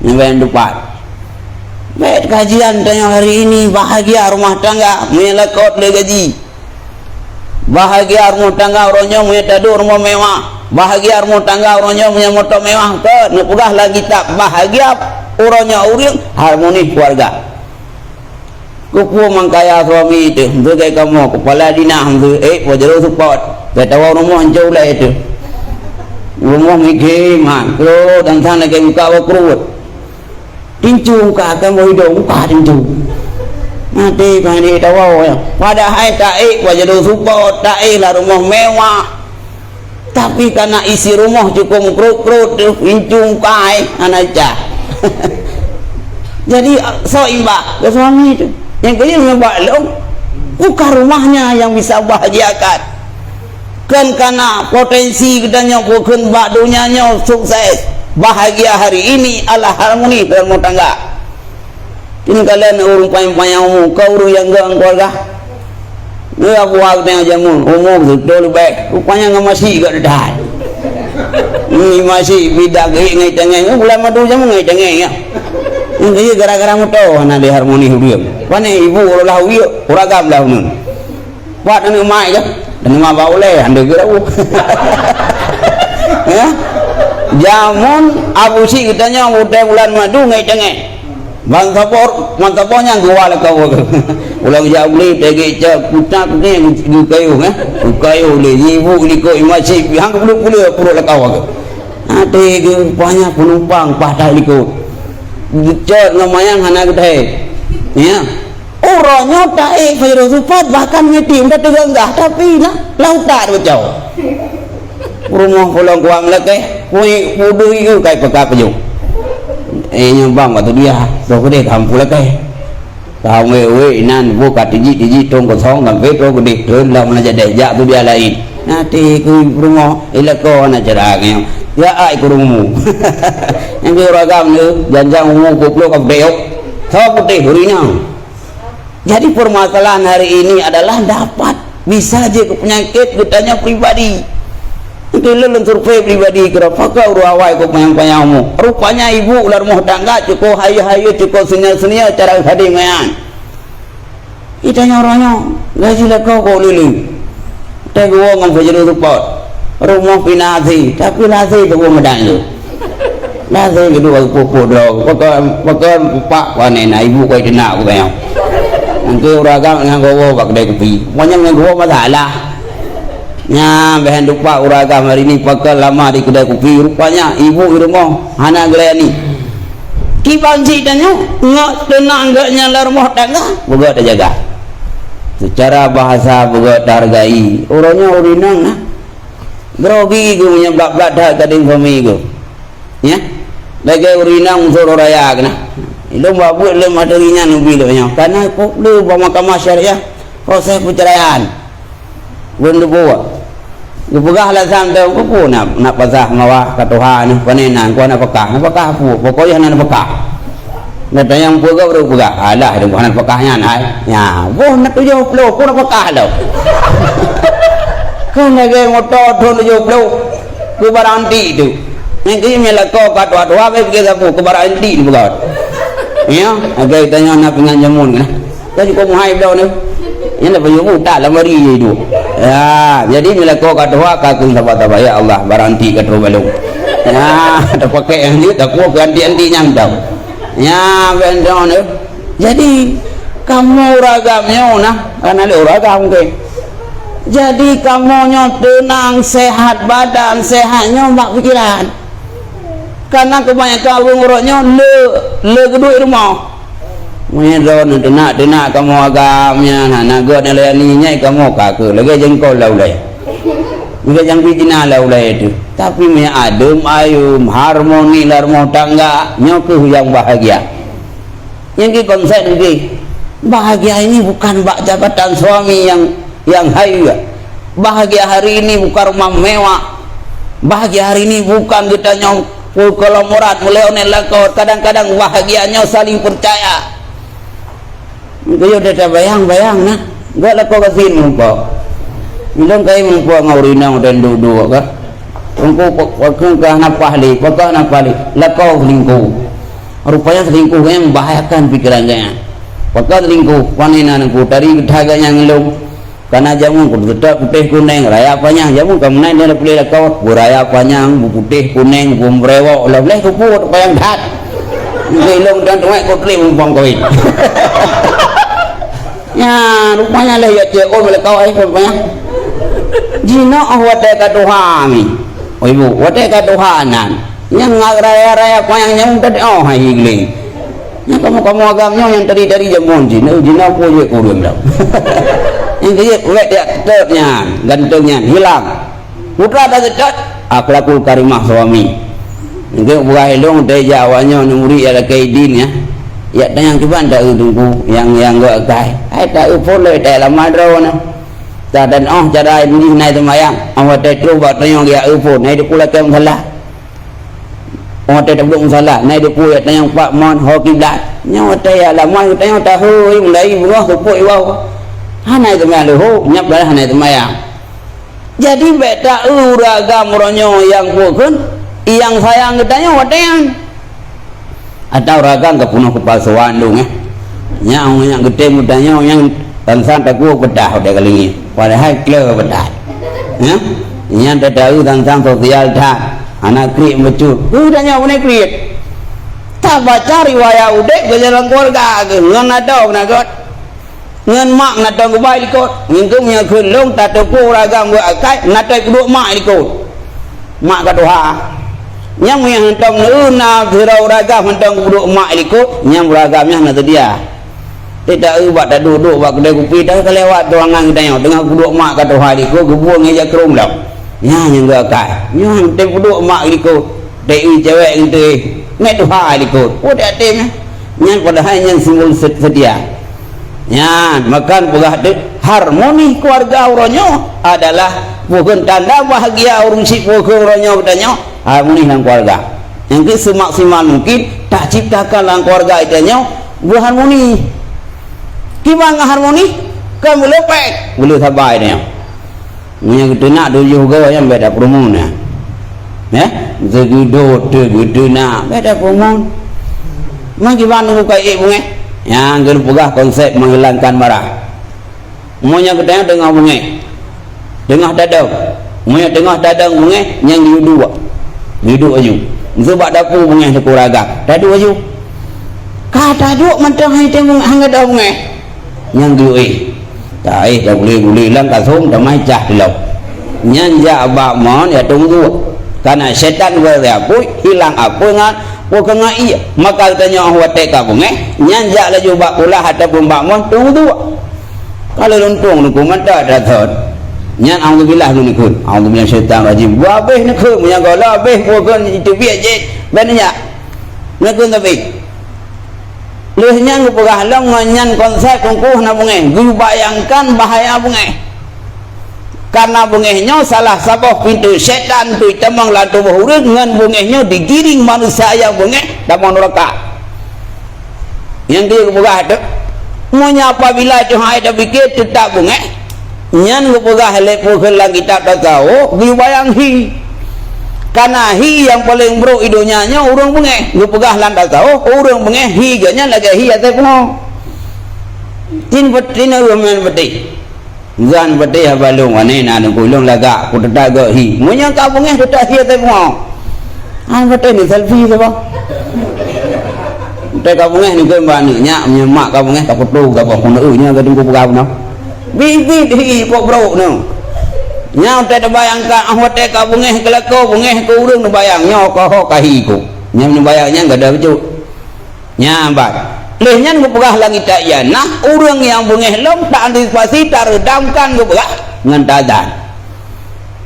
yang depan baik kajian tanya hari ini bahagia rumah tangga melekot le gaji bahagia rumah tangga orangnya punya tadur rumah mewah bahagia rumah tangga orangnya punya motor mewah ke nepugah lagi tak bahagia orangnya orang harmoni keluarga kupu mangkaya suami itu sebagai kamu kepala dinah itu wajar support kata rumah jauh lah itu rumah mikir man kalau dan sana kayak buka wakrut tinju kamu hidup buka tinju nanti kali tahu ya padahal tak wajar support tak lah rumah mewah tapi karena isi rumah cukup krut tinju kai anak cah jadi so imbak ke suami itu yang kedua membuat bukan rumahnya yang bisa bahagiakan kan karena potensi kedanya bukan bak dunianya sukses bahagia hari ini ala harmoni dalam rumah tangga ini kalian urung payang-payang kau urung yang gang keluarga ni aku tengok jamun umum betul baik rupanya nggak masih gak dah ini masih bidak ngai tengah bulan madu jamu ngai tengah ya ini gara-gara motor anak di harmoni hudiam mana ibu olah huyo uragam dah nun buat anu mai kan dan ma baule ande gerau ya jamun abu si kitanya udah bulan madu ngai tengah bang sapornya gua lah kau ulang jauh beli tegi cak putak ni kayu le ibu ni kau masih hang bulu pura lah kau ada banyak penumpang patah ikut cek namanya anak gede ya orangnya tak viral supat bahkan ngetim udah teganggah tapi lah laut tak jauh rumah pulang kuang lagi kui pudu itu kayak pekak pejuk nyambang waktu dia rồi cái đề thầm phụ là cái tao nghe uế nan vô cả tiji trong con sóng làm vết rồi cái đề rồi lòng là để dạ tôi dia lain nanti ku rumah ilako na cara nghe ya ai ku rumu yang dia ragam ni janjang umum koplo kau beok thau putih hari nào Jadi permasalahan hari ini adalah dapat bisa je ke penyakit getanya pribadi. Nanti lu survei pribadi kira pakai urawai ke payang-payangmu. Rupanya ibu ular rumah tangga cukup hayu-hayu cukup senia-senia cara hadir mayan. Itanya orangnya gaji lah kau lili. Tak gua ngam fajar support. Rumah pinasi tapi lasi tu gua medan tu. Lasi kedua pokok dog. Pakai pak wanena ibu kau jenak aku bayang. Nanti uragam dengan gua bak kedai kopi. Banyak dengan gua masalah. Nya bahan lupa uragam hari ni pakai lama di kedai kopi. Rupanya ibu di rumah hana gelai ni. Kibang citanya ngak tenang enggaknya lah rumah tangga. Boga dah jaga. Secara bahasa boga hargai. Orangnya urinang nah. Grogi gue punya blak-blak dah kadang suami gue. Ya. Lagi urinang unsur raya kena. Lu buat lu materinya nubi lu nya. Karena lu bawa mahkamah syariah proses perceraian. Benda buat. Lu pegah lah sampai aku nak pasah mawah ke Tuhan ni panenan ku nak pekah apa pokoknya nak pekah. Nak yang pegah baru pegah. Alah dia bukan pekahnya nai. Ya, boh nak 70 ku nak pekah dah. Kau nak motor thon 70 ku baranti tu. Yang kini melako kat tua-tua pergi aku ke baranti tu bukan. Ya, agak tanya nak pengan jamun kan. Tadi kau mau hai dah ni. Yang nak pergi tak lamari itu. Ya, jadi bila kau kat tua kakung sahabat ya Allah baranti kat balung. Ya, tak pakai yang ni tak kuat ganti-ganti nyang dah. Ya, benda ni. Jadi kamu ragamnya nah, karena le ragam ke. Jadi kamu tenang, sehat badan, sehatnya mak pikiran. Karena kebanyakan ngurutnya le kedua rumah. Menyeron tenak kamu agamnya, nak gua nelayaninya kamu kakak. Lagi jengkol lah ulai. Lagi jang bijina lah ulai itu. Tapi punya adem ayum, harmoni lah rumah tangga, nyokuh yang bahagia. Yang konsep ini bahagia ini bukan bak jabatan suami yang hayu. Bahagia hari ini bukan rumah mewah. Bahagia hari ini bukan kita nyong kalau murad mulai onel lakor. Kadang-kadang bahagianya saling percaya. Kau dah bayang nah. Gak lakor kasin muka. Bilang kau muka ngaurinang dan duduk kah? Engkau kah napahli, pakah napahli. Lakor selingkuh. Rupanya selingkuh yang membahayakan pikirannya. Pakah selingkuh panenan aku tadi kedaganya ngelung. Karena jamu tetap putih kuning raya panjang jamu kamu naik dia boleh lakau raya panjang putih kuning berewok lah boleh kuput payang dah ngelong dan tuai kau klik mumpang koin ya rupanya lah ya cek boleh kau rupanya jina awat dekat Tuhan ni oh ibu awat dekat Tuhanan yang raya panjang jamu tadi oh hai gling yang kamu agamnya yang tadi jamu jina apa je kurang dah yang dia wet dia tetapnya gantungnya hilang putra dah dekat akhlakul karimah suami itu buah helong dari jawanya numuri ada kaidin ya tanyang kiban tak tunggu yang gak kai tak boleh tak lama drone dan cara ini naik temayang awak tak terus buat tanyang dia phone naik dia pula kem salah awak tak belum salah naik dia pula tanyang pak mon ho kiblat nyawa tak lama tanyang tahu mulai buah kupuk iwau hanai temayang leho nyap dah hanai temayang jadi beta uragam ronyo yang bukan yang sayang katanya watean atau ragam kepunuh kepalsuan dong yang gede mudanya yang tansan taku bedah udah kali ini padahal kler bedah ya yang tahu tansan sosial dah anak krik becut udahnya punya krik tak baca riwayat udah kejalan keluarga ngan ada nagot ngan mak natang ku bai likot ngingkum nya khulung ta tepu ragam gua akai natai kedua mak likot mak ka doha nyang yang hentong neuna dirau ragam hentong kedua mak likot nyang ragamnya na dia tidak ubat dah duduk bak kedai kopi dah kelewat tuangan kita dengan kedua mak ka doha likot gebuang aja kerum dah nya yang gua akai nyang te kedua mak likot dei cewek gitu net doha likot udah tem nyang padahal yang simbol sedia ya makan pegah harmoni keluarga uronyo adalah bukan tanda bahagia urung si pokok uronyo katanya harmoni dalam keluarga yang semaksimal mungkin tak ciptakan dalam keluarga itu buah harmoni Kibang harmoni kan boleh pek boleh sabai dia yang kita nak tu juga yang beda promo ni ya segitu nak beda promo mang kibang tu kai bunga yang gerpugah konsep menghilangkan marah monya kita dengar bunga dengar dadang monya dengar dadang bunga yang diudu aju sebab dapur bunga sekuraga dadu aju kata duk mentang hai tengok hang ada bunga yang duit tak dah boleh lang kasum dah mai cah di laut nyanja abak mon ya tunggu karena setan berapui hilang apa ngan bukan ngai maka tanya awak teka bunga nyanja laju bak pula ataupun bak mon tunggu kalau luntung nu kumanta dah thot nyan alhamdulillah lu nikun alhamdulillah setan rajim babeh nikun yang gola beh bukan itu biar je bennya nikun tapi lehnya ngupugah long ngan konsep kungkuh na bunga gu bayangkan bahaya bunga karena bunganya salah sabah pintu setan tu temang lantu bahurun ngan bunganya digiring manusia yang bunga damang neraka yang dia ngupugah tu monya apabila Tuhan ada fikir tetap bunga nyan ngupugah lepo kelang kita tak tahu gu bayang hi karena hi yang paling bro idonyanya urang bunga ngupugah landa tahu urang bunga hi ganya lagi hi ate puno tin rumen beti zan beti habalung ane na kulung laga ku tetaga hi munya ka bunga tetak hi ate puno an beti ni selfie sapa te ka bunga ni ke bani nya mak ka bunga tak foto ka bang kono nya ka tunggu pugah puno bibi hi pok bro no nyau te bayangkan ahwat te ka bungeh kelako bungeh ko urang nu bayang nyo ko ho kahi ku nyam nu bayangnya enggak ada becu nyambat leh nyan ku pegah langit tak ya nah urang yang bungeh lom tak antisipasi taredamkan ku pegah ngan tadan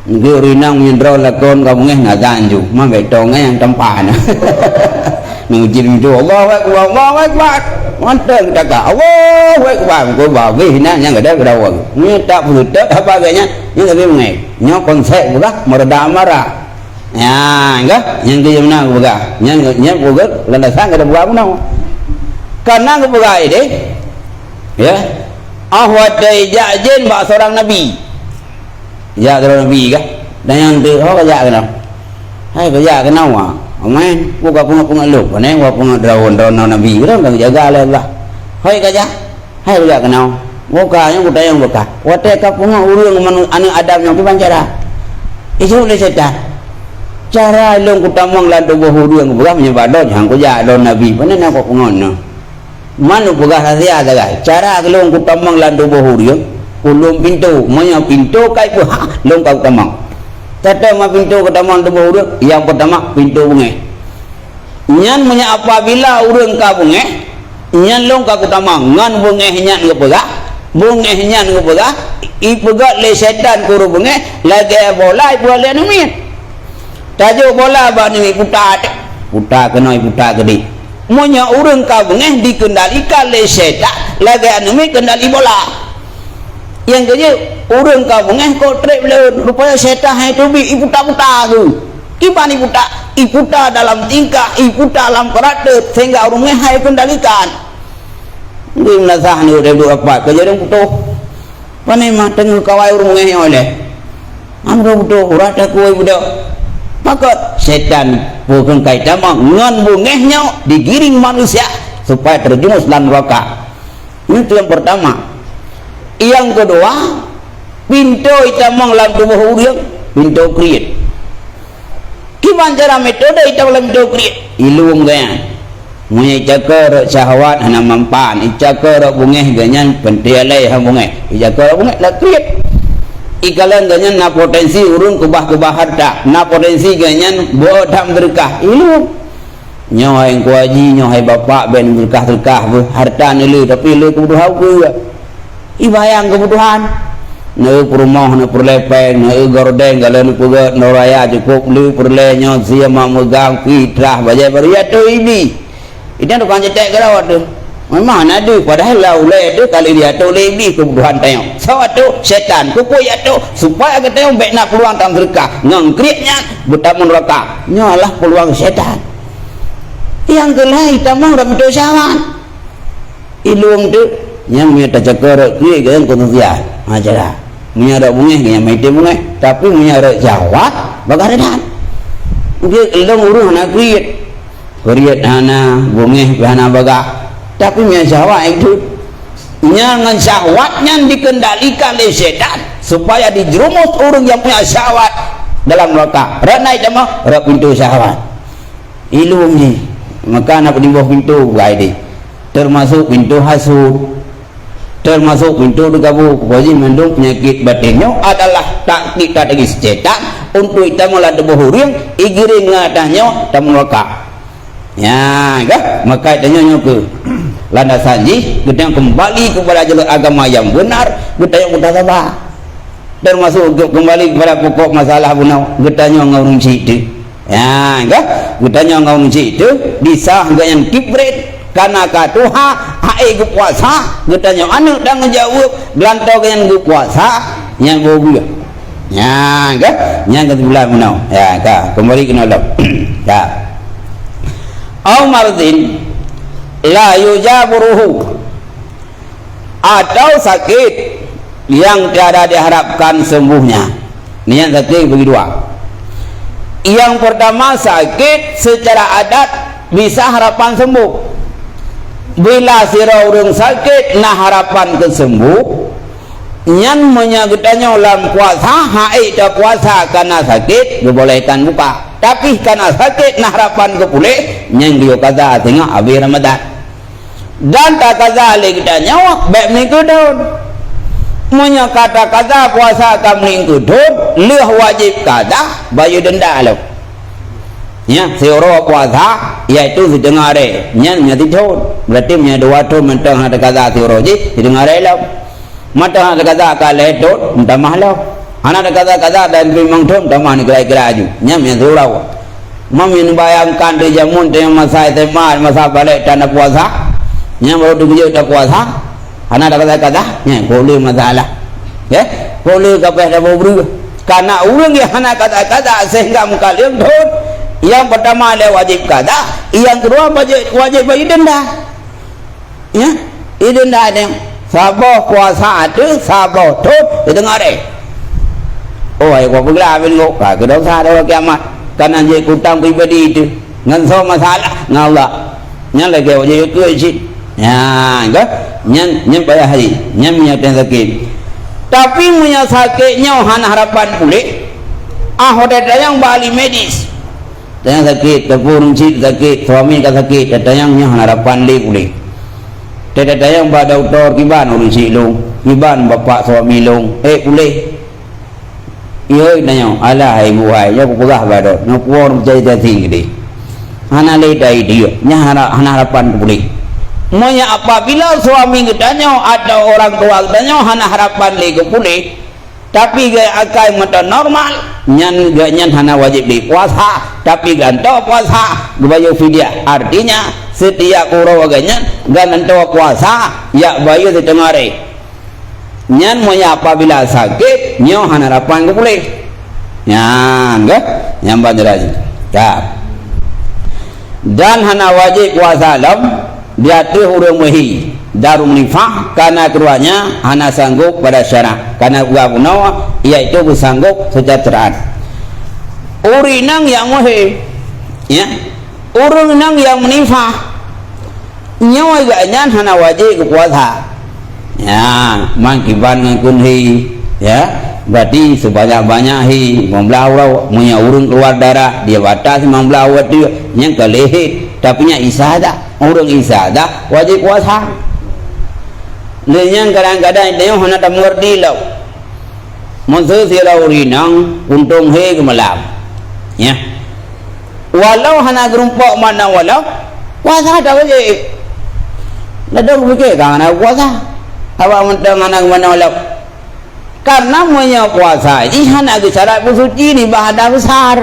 ngi rinang mindro lakon ka bungeh ngadan ju ma betong yang tempana ngujin ju Allahu akbar manteng tak Allahu akbar ko ba vi na yang ada kedau ni tak betul apa ganya ni tapi mengai nyo konsep buka meredam marah ya enggak yang dia mana buka yang buka landasan kada buka pun karena buka ini ya ahwat jajin ba seorang nabi ya seorang nabi kah dan yang tu ho kerja kenal hai kerja kenal ah amen buka punga luk ne wa punga daun nabi kan jaga Allah hai kerja hai kerja kenal buka yang budaya yang buka wate ka punga urang manu anu adam yang pipancara isu le setan cara long kutamang lan tubuh urang buka menyebadon hang kuja don nabi panen aku pungono manu buka rahasia daga cara long kutamang lan tubuh urang ulum pintu monya pintu kai pu long kau tamang tata ma pintu kutamang tubuh urang yang pertama pintu bunga nyan monya apabila urang ka bunga nyan long ka kutamang ngan bunga nyan ngepega bunga nyan ngepega ipega le setan kuru bunga lagi bola ipu le numit tajo bola ba ni puta kena puta gede monya urang ka bunga dikendalikan le setan lagi numit kendali bola yang kerja urang ka bunga ko trip le rupanya setan hai tu bi iputa-puta tu kibani iputa dalam tingkah iputa dalam karakter sehingga urangnya hai kendalikan di nasah ni udah dua apa kerja dong putu pane mah tengah kawai urangnya oleh amro putu urata kuai budak pakot setan bukan kai damang ngan bungehnya digiring manusia supaya terjumus dalam neraka itu yang pertama yang kedua pintu itamang dalam tubuh urang pintu kriit kiban cara metode itam dalam pintu kriit ilung gaya munya cakar syahwat hana mampan icakar bungeh ganyan pentialai ha bungeh icakar bungeh la kriit ikalan ganyan na potensi urung kubah harta na potensi ganyan bodam berkah ilung nyoy kuaji nyoy bapak ben berkah harta ni lu tapi lu kebutuhan ku ibayang kebutuhan ne perumah ne perlepeng ne gordeng galan puga noraya cukup lu perlenyo sia memegang fitrah bajai beria tu ini itu kan cetek kerawat tu memang ada padahal laulai tu kali dia tu lebih kebutuhan tayong satu setan kuku ya tu supaya kita yang baik nak peluang dalam sedekah ngangkritnya bertamun neraka nyalah peluang setan yang kelai tamang dalam dosawan ilung tu yang punya tercakar kuih ke yang kontusian macam dah punya ada bunga yang mai tem bunga tapi punya ada jawab bagai dan dia ilmu urus anak kuih hana bunga hana bagai tapi punya jawab itu jangan syahwatnya dikendalikan oleh syaitan supaya dijerumus orang yang punya syahwat dalam neraka. Ranai jamaah rak pintu syahwat. Ilmu ni. Maka nak di bawah pintu guide. Termasuk pintu hasud. Termasuk pintu degabu wajib mendung penyakit batinnya adalah taktik strategi syaitan untuk kita mula debuh orang igiring ngadahnya dalam neraka. Ya, kan? Maka tanya ke landasan ji kita kembali kepada jalur agama yang benar kita yang mudah sabar termasuk kembali kepada pokok masalah punau kita yang ngurung itu ya enggak kita yang ngurung itu disah dengan kibrit karena katuha hae ke puasa kita yang anu dan menjawab gelantau dengan ke puasa yang bobi ya enggak yang kebelah punau ya kak kembali ke nolok ya Mardin la yujaburuhu atau sakit yang tiada diharapkan sembuhnya. Ini yang sakit bagi dua. Yang pertama sakit secara adat bisa harapan sembuh. Bila sira urang sakit nah harapan kesembuh yang menyagutannya dalam puasa haid dah puasa karena sakit dibolehkan buka. Tapi karena sakit nah harapan ke pulih yang dia kata tengah habis Ramadan. Dan tak kata lagi kita nyawa baik minggu daun punya kata-kata puasa akan minggu daun leh wajib kata bayu denda lo ya seorang puasa iaitu setengah hari nya tahun berarti nya 2 tahun mentang ada kata seorang je setengah hari lo matang ada kata kalah tahun mentang mahlo anak ada kata-kata dan memang tahun tambah ni kira-kira aju nya seorang Mami bayangkan di jamun yang masa SMA masa balik tanah puasa yang baru dibujuk dah puasa anak ada kata-kata yang boleh masalah ya boleh kapal dah berubah karena orang yang anak kata-kata sehingga muka liang yang pertama ada wajib kata yang kedua wajib bagi denda ya ini denda ada sabar puasa ada sabar tu dengar oh ayo kau pergilah ambil kau kedosa ada kiamat karena dia hutang pribadi itu ngan so masalah ngalak yang lagi wajib kuih ya enggak nyen payah hari nyen menyatakan sakit tapi punya sakitnya hana harapan pulih hotel yang bali medis yang sakit terpurung sakit suami ka sakit datang yang harapan le pulih tidak yang pada doktor kiban urus long kiban bapak suami long pulih iya nanya alah ibu hai ya pukul pada no puan jadi tinggi hana le dai dia nya hana harapan pulih Monya apabila suami katanya ada orang tua katanya hana harapan lagi pulih tapi gaya akai mata normal nyan hana wajib di puasa tapi ganto puasa gebayu fidyah artinya setiap kuro waganya ganto puasa ya bayu setengah hari nyan monya apabila sakit nyo hana harapan ke pulih nyan enggak nyan banjir ya dan hana wajib puasa lam dia tu orang muhi darum nifah karena keduanya hana sanggup pada syarat karena guna iaitu bersanggup sejahteraan urinang yang muhi ya urinang yang menifah nyawa gaknya hana wajib puasa ya mangkiban ngkunhi ya berarti sebanyak-banyak hi membelau punya urung keluar darah dia batas membelau dia yang kelehit tapi nya isadah orang isadah wajib puasa lenyang kadang-kadang dia hana tak mengerti lau maksud sira urinang untung he gemalam ya walau hana gerumpok mana walau puasa tak wajib ladang fikir kan puasa awak mentang anak mana walau karena punya puasa hana syarat bersuci ni bahadah besar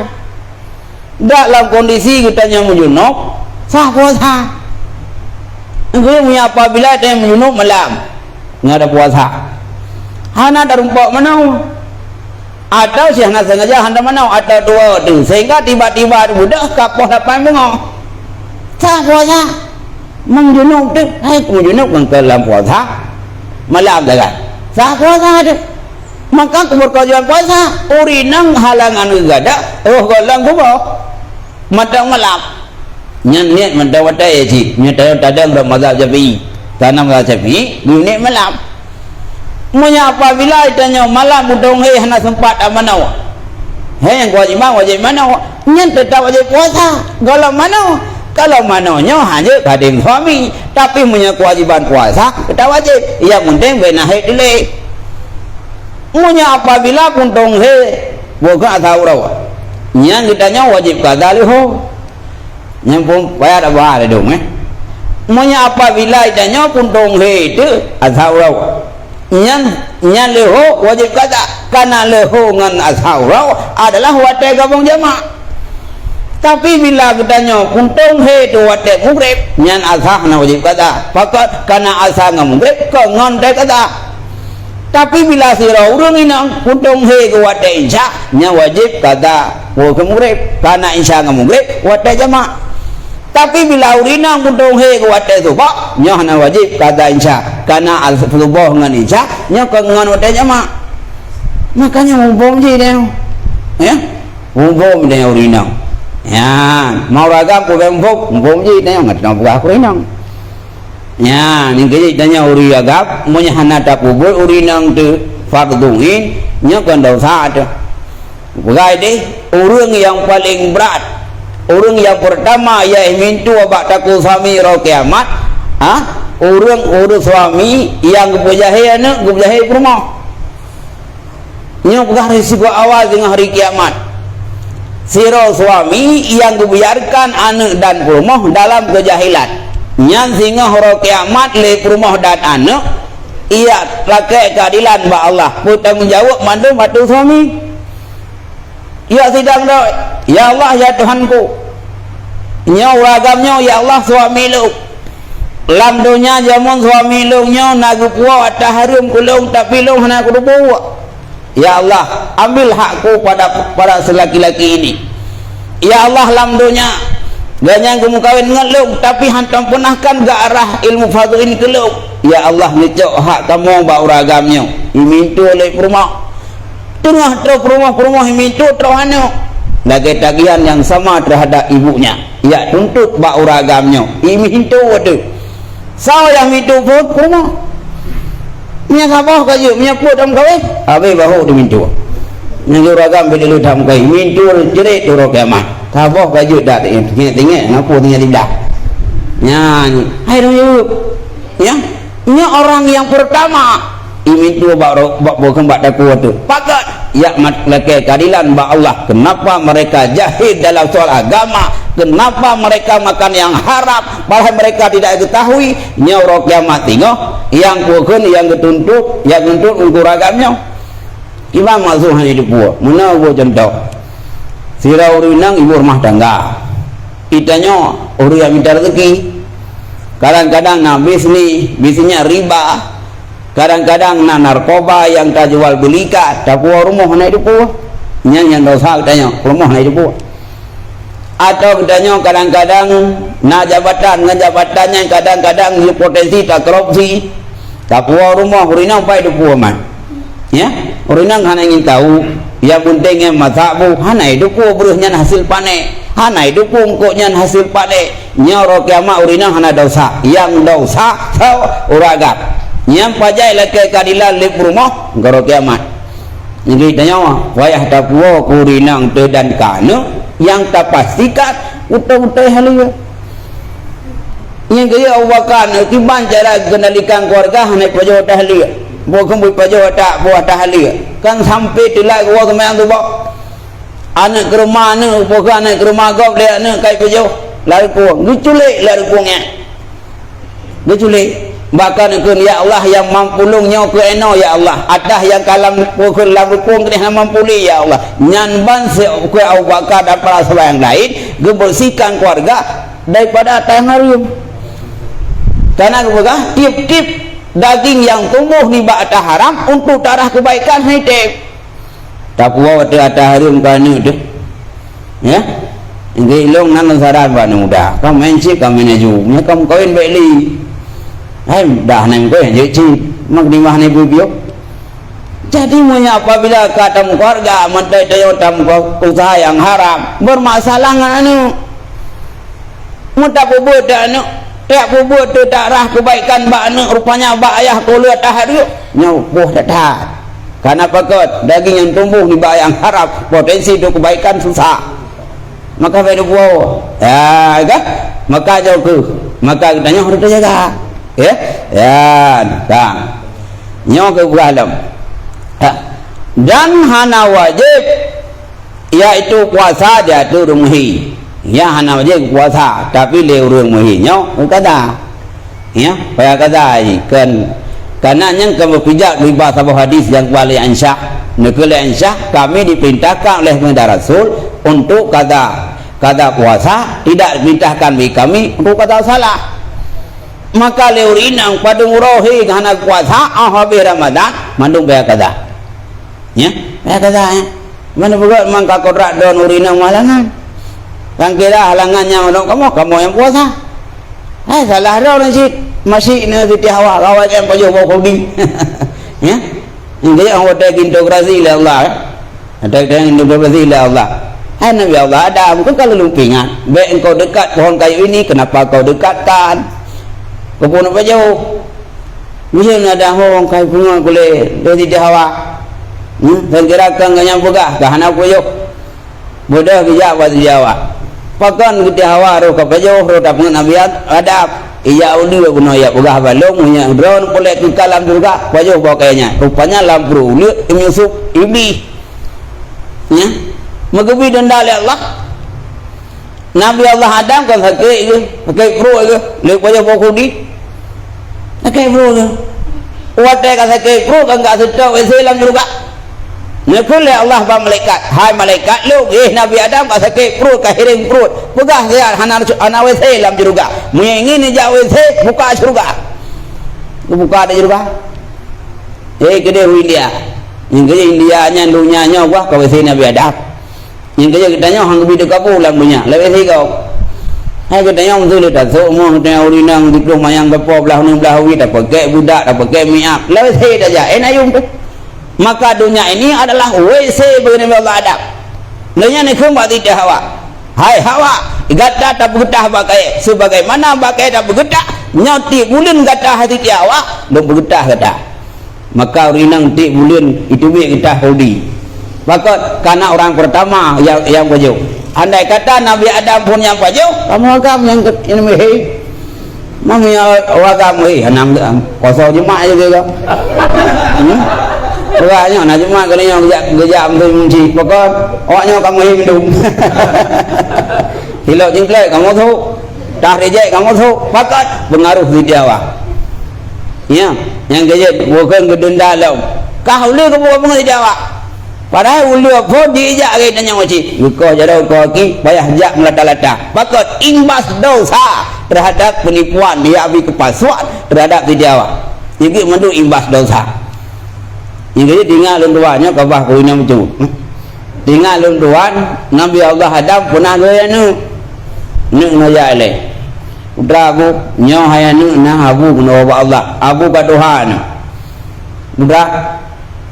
dalam kondisi kita yang menjunuk sah puasa engkau punya apabila ada yang menjunuk malam nggak ada puasa hana ada rumpok mana atau si hana sengaja hana mana ada dua tu sehingga tiba-tiba budak kapoh dapat bengok sah puasa menjunuk tu hai menjunuk dalam puasa malam dah kan sah puasa ada maka keberkewajiban puasa urinang halangan gada golang kubo matang malam nyan niat mendawata ya cik niat tadang Ramadan Syafi'i tanam Syafi'i niat malam munya apabila itanya malam budong hana sempat amanau yang kewajiban wajib mana nyan tetap wajib puasa kalau manonya hanya kadang suami tapi punya kewajiban puasa kita wajib yang penting benahi dile munya apabila kuntung he bukan tahu rawa yang kitanya wajib kata liho yang pun bayar apa ada dong munya apabila itanya kuntung he itu tahu rawa yang liho wajib kata karena liho ngan tahu rawa adalah wate gabung jamaah. Tapi bila kitanya kuntung he tu wate mugrib yang asah na wajib kata pakat karena asah ngam mugrib ke ngan te kata. Tapi bila sira urang inang kuntung he ke wate insya nya wajib kata wo ke mugrib karena insya ngam mugrib wate jama. Tapi bila urinang kuntung he ke wate subah nya na wajib kata insya karena al subah ngan insya nya ke ngan wate jama. Makanya mumpung je dia. Ya? Mumpung dia urinang. Ya, mau ragam ko bembok, mumpung je dia ngat na buah urinang. Ya, ni kaya tanya uri agap, munya hanata kubur urinang tu farduin, nya kan dosa ada. Bagai deh, orang yang paling berat, orang yang pertama ia mintu abak takut suami ro kiamat, orang suami yang kepujahe anak, kepujahe rumah. Nya pegah risiko awal dengan hari kiamat. Siro suami yang dibiarkan anak dan rumah dalam kejahilan. Nyan singa horo kiamat le rumah dan anak ia lakai keadilan ba Allah bertanggung jawab mandu matu suami ia sidang dah ya Allah ya Tuhanku nya ragamnya ya Allah suami lu lam dunya jamun suami lu nya nagu puwa taharum kulung tapi lu hana kudu ya Allah ambil hakku pada selaki-laki ini ya Allah lam dunya ganyan kamu kawin dengan lu tapi hantam punahkan ke arah ilmu fadhin ke lu ya Allah ngecok hak kamu bau ragamnya imintu oleh rumah tengah terus rumah imintu terhanu lagi tagihan yang sama terhadap ibunya ya tuntut bau ragamnya imintu waduh saya yang mintu pun rumah nya sabah kaju nya pun dam kawin habis bahu dimintu nya ragam bila lu dam kawin mintu jerit ro kiamat sabah kaju dak tinggal ngapu tinggal lidah nyanyi hai dong ya ini orang yang pertama ini tu bak bukan bak daku tu pakat ya laki keadilan ba Allah kenapa mereka jahil dalam soal agama kenapa mereka makan yang haram bahwa mereka tidak ketahui nyaurok kiamat tengok yang bukan yang ketuntut yang untuk ragamnya Imam Mazhum hanya dibuat mana gua contoh sira urinang ibu rumah tangga itanya uri yang minta rezeki kadang-kadang na bisnisnya riba kadang-kadang na narkoba yang tak jual belikan tapi rumah na dibuat yang dosa katanya rumah na dibuat atau katanya kadang-kadang na jabatannya kadang-kadang potensi tak korupsi tapi rumah urinang pai dibuat man ya urinang hanya ingin tahu yang pentingnya mazhabu hana hidup beruhnya hasil panen hana hidup koknya hasil panen nyoro kiamat urinang hana dosa yang dosa so uragap yang pajai laki keadilan lip rumah garo kiamat jadi tanya wayah tapuo urinang te dan kana yang tak pastikan utuh-utuh halia yang kaya awakan tiban cara kendalikan keluarga hana pajo tahlia bukan pajo tak buah tahlia kan sampai tilak gua kemana tu bok anak ke rumah anak bukan anak ke rumah gop le anak kai pajo lari puang diculik lari puangnya diculik bahkan ke ya Allah yang mampu lungnya ke eno ya Allah adah yang kalam bukan lari puang kena mampu li ya Allah nyan ban se ke Abu Bakar dan para sahabat yang lain gebersihkan keluarga daripada tanarium karena kebuka tip-tip daging yang tumbuh di ba'da haram untuk darah kebaikan hidup tak puas ada harum kanu tu ya ini long nan saran banu dah kamu mencik kamu neju kamu kawin beli hai dah nang kau yang jadi magdimah ni bibio. Jadi munya apabila kata keluarga mentai tayo tam usaha yang haram bermasalah anu mudah buat anu tak buat tu tak rah kebaikan ba anu rupanya ba ayah kulo tahariu nyubuh dah karena pakot daging yang tumbuh di ba yang haram potensi tu kebaikan susah maka baru buah ya kan maka jauh ke maka tanya harus jaga ya kan nyo ke dalam dan hana wajib yaitu puasa dia tu rumhi ya hana wajib puasa tapi leurung muhinya kada ya payah kada kan karena yang kamu pijak di bahasa hadis yang wali ansya nekele ansya kami diperintahkan oleh Baginda Rasul untuk kada puasa tidak diperintahkan bagi kami untuk kada salah maka leurinang pada murohi hana puasa habis Ramadan mandung payah kada ya payah kada ya mana buat mangka kodrak don urinang malangan yang kira halangannya kamu yang puasa salah dah orang masih ni di hawa kawan yang pajak bawa kodi ya ini yang ada integrasi oleh Allah ada integrasi oleh Allah Nabi Allah ada mungkin kalau lumpingan baik engkau dekat pohon kayu ini kenapa kau dekatkan kebun apa jauh mungkin ada pohon kayu bunga boleh di hawa dan kira-kira yang begah kahana puyuk bodoh bijak buat jawab pakan kita hawa ro kapajo ro dapat nabiat adab iya uli guna ya begah balong punya drone boleh ke kalam juga pajo bawa kayaknya rupanya lampu uli menyusup iblis ya megebi denda oleh Allah Nabi Allah Adam kan pakai pro ke le pajo bawa kudi pakai pro ke wate ka pakai pro kan enggak sedap Islam juga Nakul Allah ba malaikat hai malaikat lu Nabi Adam ka sakit perut ka hiring perut pegah dia hana WC dalam juga mengingin dia WC buka surga buka ada juga gede India yang gede India nya dunia nya wah ka WC Nabi Adam yang gede kita nya hang bidu kapu lam dunia le WC kau hai kita nya betul dah so mo kita urinang di rumah yang bepo belah ni belah wi dah pakai budak dah pakai miap le WC dah ja ayum tu maka dunia ini adalah WC bagi Nabi Allah Adam. Dunia ni kembali tidak hawa. Hai hawa, gata tak bergetah bagai sebagaimana bagai tak bergetah nyati bulan gata hati dia hawa, dok bergetah gata. Maka rinang ti bulan itu biar kita hodi. Maka karena orang pertama yang baju. Andai kata Nabi Adam pun yang baju, kamu agam yang ini mami agam hanam kosong jemaah juga. Pokoknya nak cuma kena yang gejak tu munci. Pokok awaknya kamu hidup. Hilak jengklek kamu tu, dah reject kamu tu, pakat pengaruh di Jawa. Ya, yang gejak bukan kedenda lau. Kau le kau bukan di Jawa. Padahal ulu apa dijak ke tanya munci. Kau jadau kau ki payah jak melata-lata. Pakat imbas dosa terhadap penipuan dia habis kepalsuan terhadap di Jawa. Jadi mandu imbas dosa. Jadi tinggal lunduannya kabah kuina macam tinggal lunduan Nabi Allah Adam pernah gaya nu naya le udra abu nyo haya nu na abu kuno Allah abu ka Tuhan udra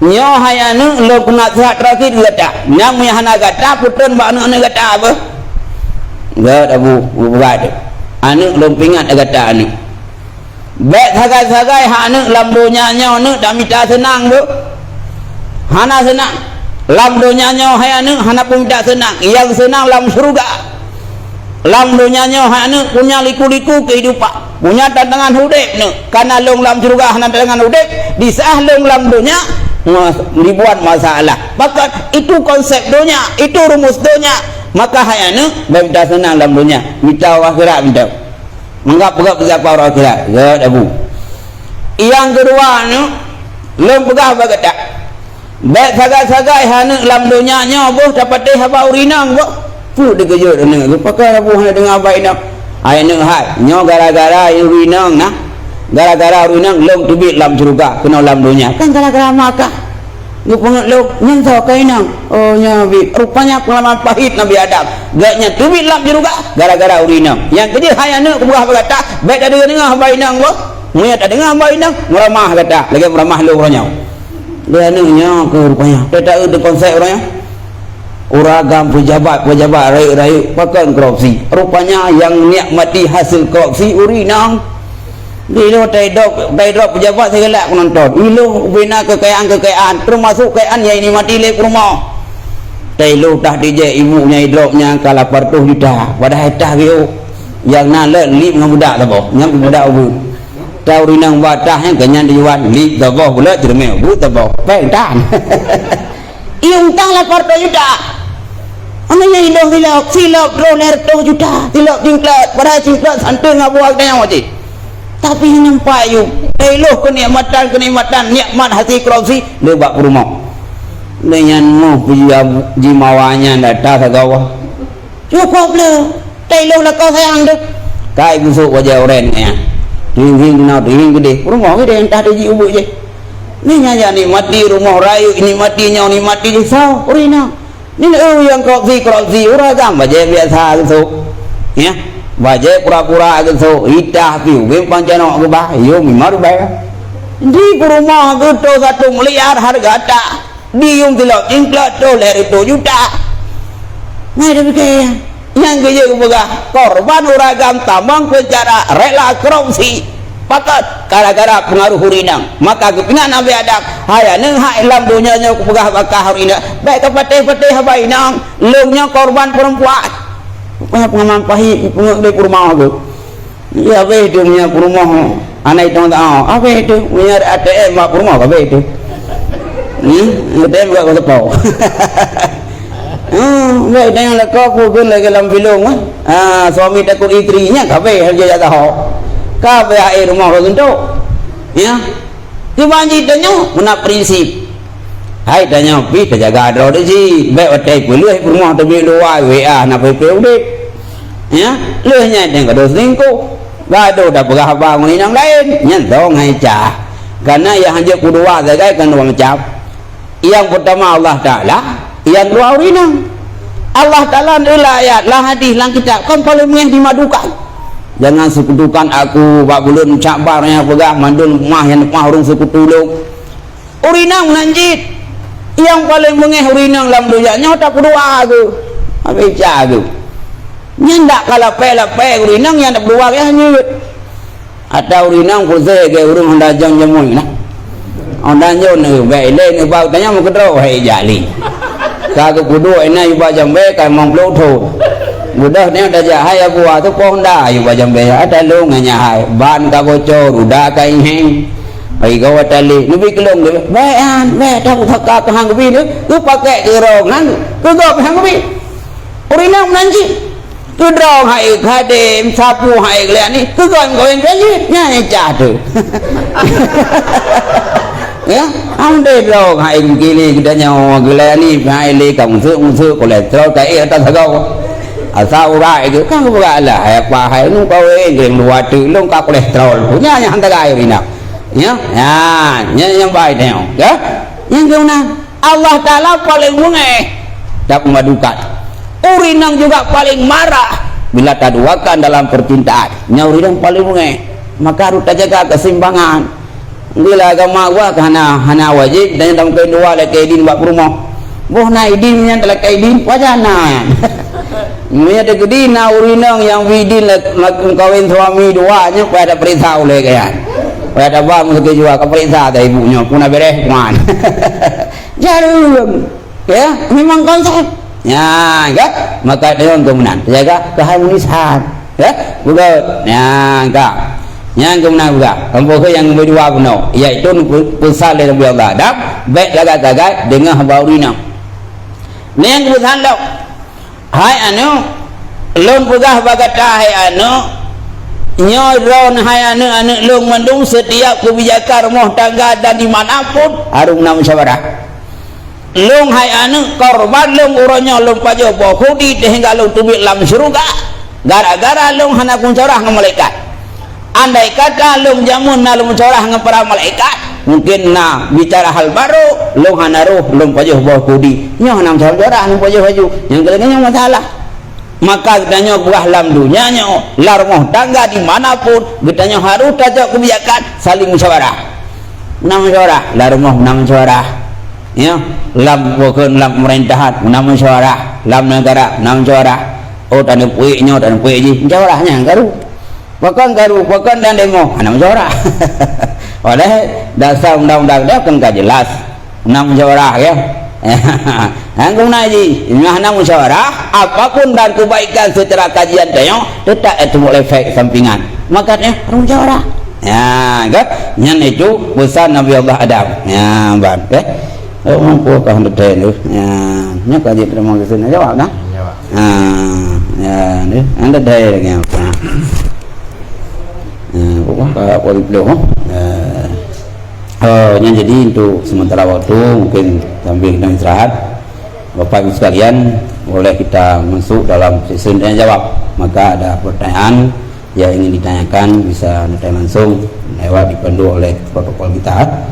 nyo haya nu lo kuna sehat terakhir gata nyam hana gata putun ba anu gata apa gak abu buat anu lompingan gata anu baik sagai-sagai anu lambunya nyo nu dah minta senang bu hana senang lam dunia nyo hayane hana pun tak senang yang senang lam surga lam dunia nyo hayane punya liku-liku kehidupan punya tantangan hidup ne karena long lam surga hana tantangan hidup disah long lam dunia ribuan masalah maka itu konsep dunia itu rumus dunia maka hayane minta senang lam dunia minta akhirat minta menggap siapa orang akhirat ya abu yang kedua ne lem pegah bagadak baik sagai-sagai hana lam dunia nya boh dapat deh haba urinang boh pu dikejut dengan pakai boh hana dengan baik nak ai nang hai nyo gara-gara urinang nah gara-gara urinang long tubit lam surga kena lam dunia kan gara-gara maka ni pengeluk nyang so kainang oh nya bi rupanya pengalaman pahit Nabi Adam gaknya tubit lam surga gara-gara urinang yang kedua hayana ku buah berkata baik ada dengan haba inang boh Muya tak dengar baik dah meramah kata lagi meramah lu orangnya dia nya ke rupanya tak ada konsep orangnya uragam pejabat rakyat pakai korupsi rupanya yang nikmati hasil korupsi urinang Ilo taidok pejabat segala aku nonton. Ilo bina kekayaan termasuk kekayaan yang ini mati lek rumah. Tailo dah DJ ibunya hidropnya kalau partuh dah. Pada hetah bio yang nak lip dengan budak tak boh. Yang budak ubu. Tahu rinang batah yang kenyan diwan lip tak boh pula cermel bu tak boh. Baik tan. Iung tang la partuh dah. Ananya hilok silap roler tu juta. Silap cingklat pada cingklat santai ngabuak yang wajib. Tapi nampak you eloh kenikmatan nikmat hati korupsi lebak rumah dengan mu jimawanya datang ke bawah cukup le eloh lah kau sayang dek kai busuk wajah orang ya ring gede rumah gede entah di ubuk je ni nyaja nikmati rumah rayu nikmatinya nikmati je sao urina ni yang korupsi uragam wajah biasa busuk ya wajah pura-pura gitu hidah piu game pancano ke bah yo mimar bah di rumah gitu 1 miliar harga tak diung tilok cingklat dolar itu juta nah ada begaya yang gaya kebegah korban uragam tambang penjara rela korupsi pakat gara-gara pengaruh hurinang maka kepingan nabi adak haya neng hak ilam dunia nya kebegah bakah hurinang baik kepatih-patih habainang lungnya korban perempuan punya pengalaman pahit di rumah tu ya apa itu punya rumah anak itu tak apa itu punya ATM mak rumah apa itu ATM tak kau baik dengan lekap pun lagi dalam film suami takut istrinya kafe harga jatah kafe air rumah tu ya dibanjir tanya mana prinsip hai tanya pi terjaga ada di si baik hotel boleh rumah tapi luar WA nak pergi udah ya lehnya dengan dos lingku gaduh dah berah bang ni yang lain nyantong hai cah karena yang hanya kedua saja kan orang cap yang pertama Allah Taala yang dua urinang Allah Taala adalah ayat lah hadis lang kitab kan paling meh dimadukan jangan sekutukan aku bak bulan cabarnya pegah mandul mah yang mah urung sekutulung urinang nanjit yang paling mengeh urinang dalam dunianya tak berdoa tu apa cah tu nyendak kalau pe urinang yang tak berdoa ya hanya ada urinang pulsa ke urung hendak jang jamun nah ondan jo ne baik le ne bau tanya mau kedro hai jali ka ke kudu ena yu ba jambe kan mong plo tho mudah ne dah ja hai aku tu pon da yu ba jambe ada lu nganya hai ban ka bocor udah kai heng ai kau tali lebih kelong le baik dah thaka ke hang bi ni tu pakai ke rong nan tu gop hang bi urinang nanji tu drong hai khadem sapu hai le ni tu gon goeng je nya cha tu ya ande drong hai gili kita nyawa gile ni hai le kong su kolesterol kai ta thagau asal urai tu kan buka lah apa hai nu kau yang luar tu long ka kolesterol punya yang hantagai ni nak ya yang baik tengok ya yang guna Allah Taala paling mengeh tak memadukan urinang juga paling marah bila tak duakan dalam percintaan urinang paling mengeh maka harus jaga keseimbangan bila agama gua hana wajib dan dalam kedua le kaidin bak rumah boh na idin yang telah kaidin wajana nya de gedina urinang yang widin kawin suami duanya pada perintah oleh kayan pada bang mesti juga keperintah dari ibunya puna beres man jarum ya memang konsep ya kan maka dengan kemudian jaga keharmonisan ya bukan ya enggak yang kemudian juga kelompok yang kedua benar yaitu pusat dari Allah dan baik lagat-lagat dengan hamba urinang yang kemudian lo hai anu lon pegah bagata hai anu nyoron hai anu long mendung setiap kebijakan rumah tangga dan dimanapun harus nama musyawarah long hai anu korban long uronyo long pajo bokudi hingga long tubik lam syurga gara-gara long hana musyawarah dengan malaikat andai kata long jamun na long musyawarah dengan para malaikat mungkin na bicara hal baru long hana roh long pajo bokudi nyo hana musyawarah dengan pajo baju yang kelengnya masalah maka katanya buah lam dunianya la rumah tangga dimanapun katanya harus ada kebijakan saling musyawarah. Musyawarah la rumah musyawarah ya, lam bukan lam pemerintahan musyawarah, lam negara musyawarah. Oh tanda puiknya tanda puik je musyawarahnya garu bahkan dan demo musyawarah. Oleh dasar undang-undang dia kan gak jelas musyawarah ya. Anggung naji mana musyawarah apapun dan kebaikan secara kajian dia tetap itu efek sampingan makanya musyawarah ya kan yang itu pesan Nabi Allah Adam ya bang mampu kah hendak tu ya nya kaji terima kasih jawab kan ya ni anda dah lagi apa pokok boleh belum yang jadi untuk sementara waktu mungkin sambil kita istirahat, Bapak Ibu sekalian boleh kita masuk dalam sesi tanya jawab. Maka ada pertanyaan yang ingin ditanyakan bisa ditanya langsung lewat dipandu oleh protokol kita.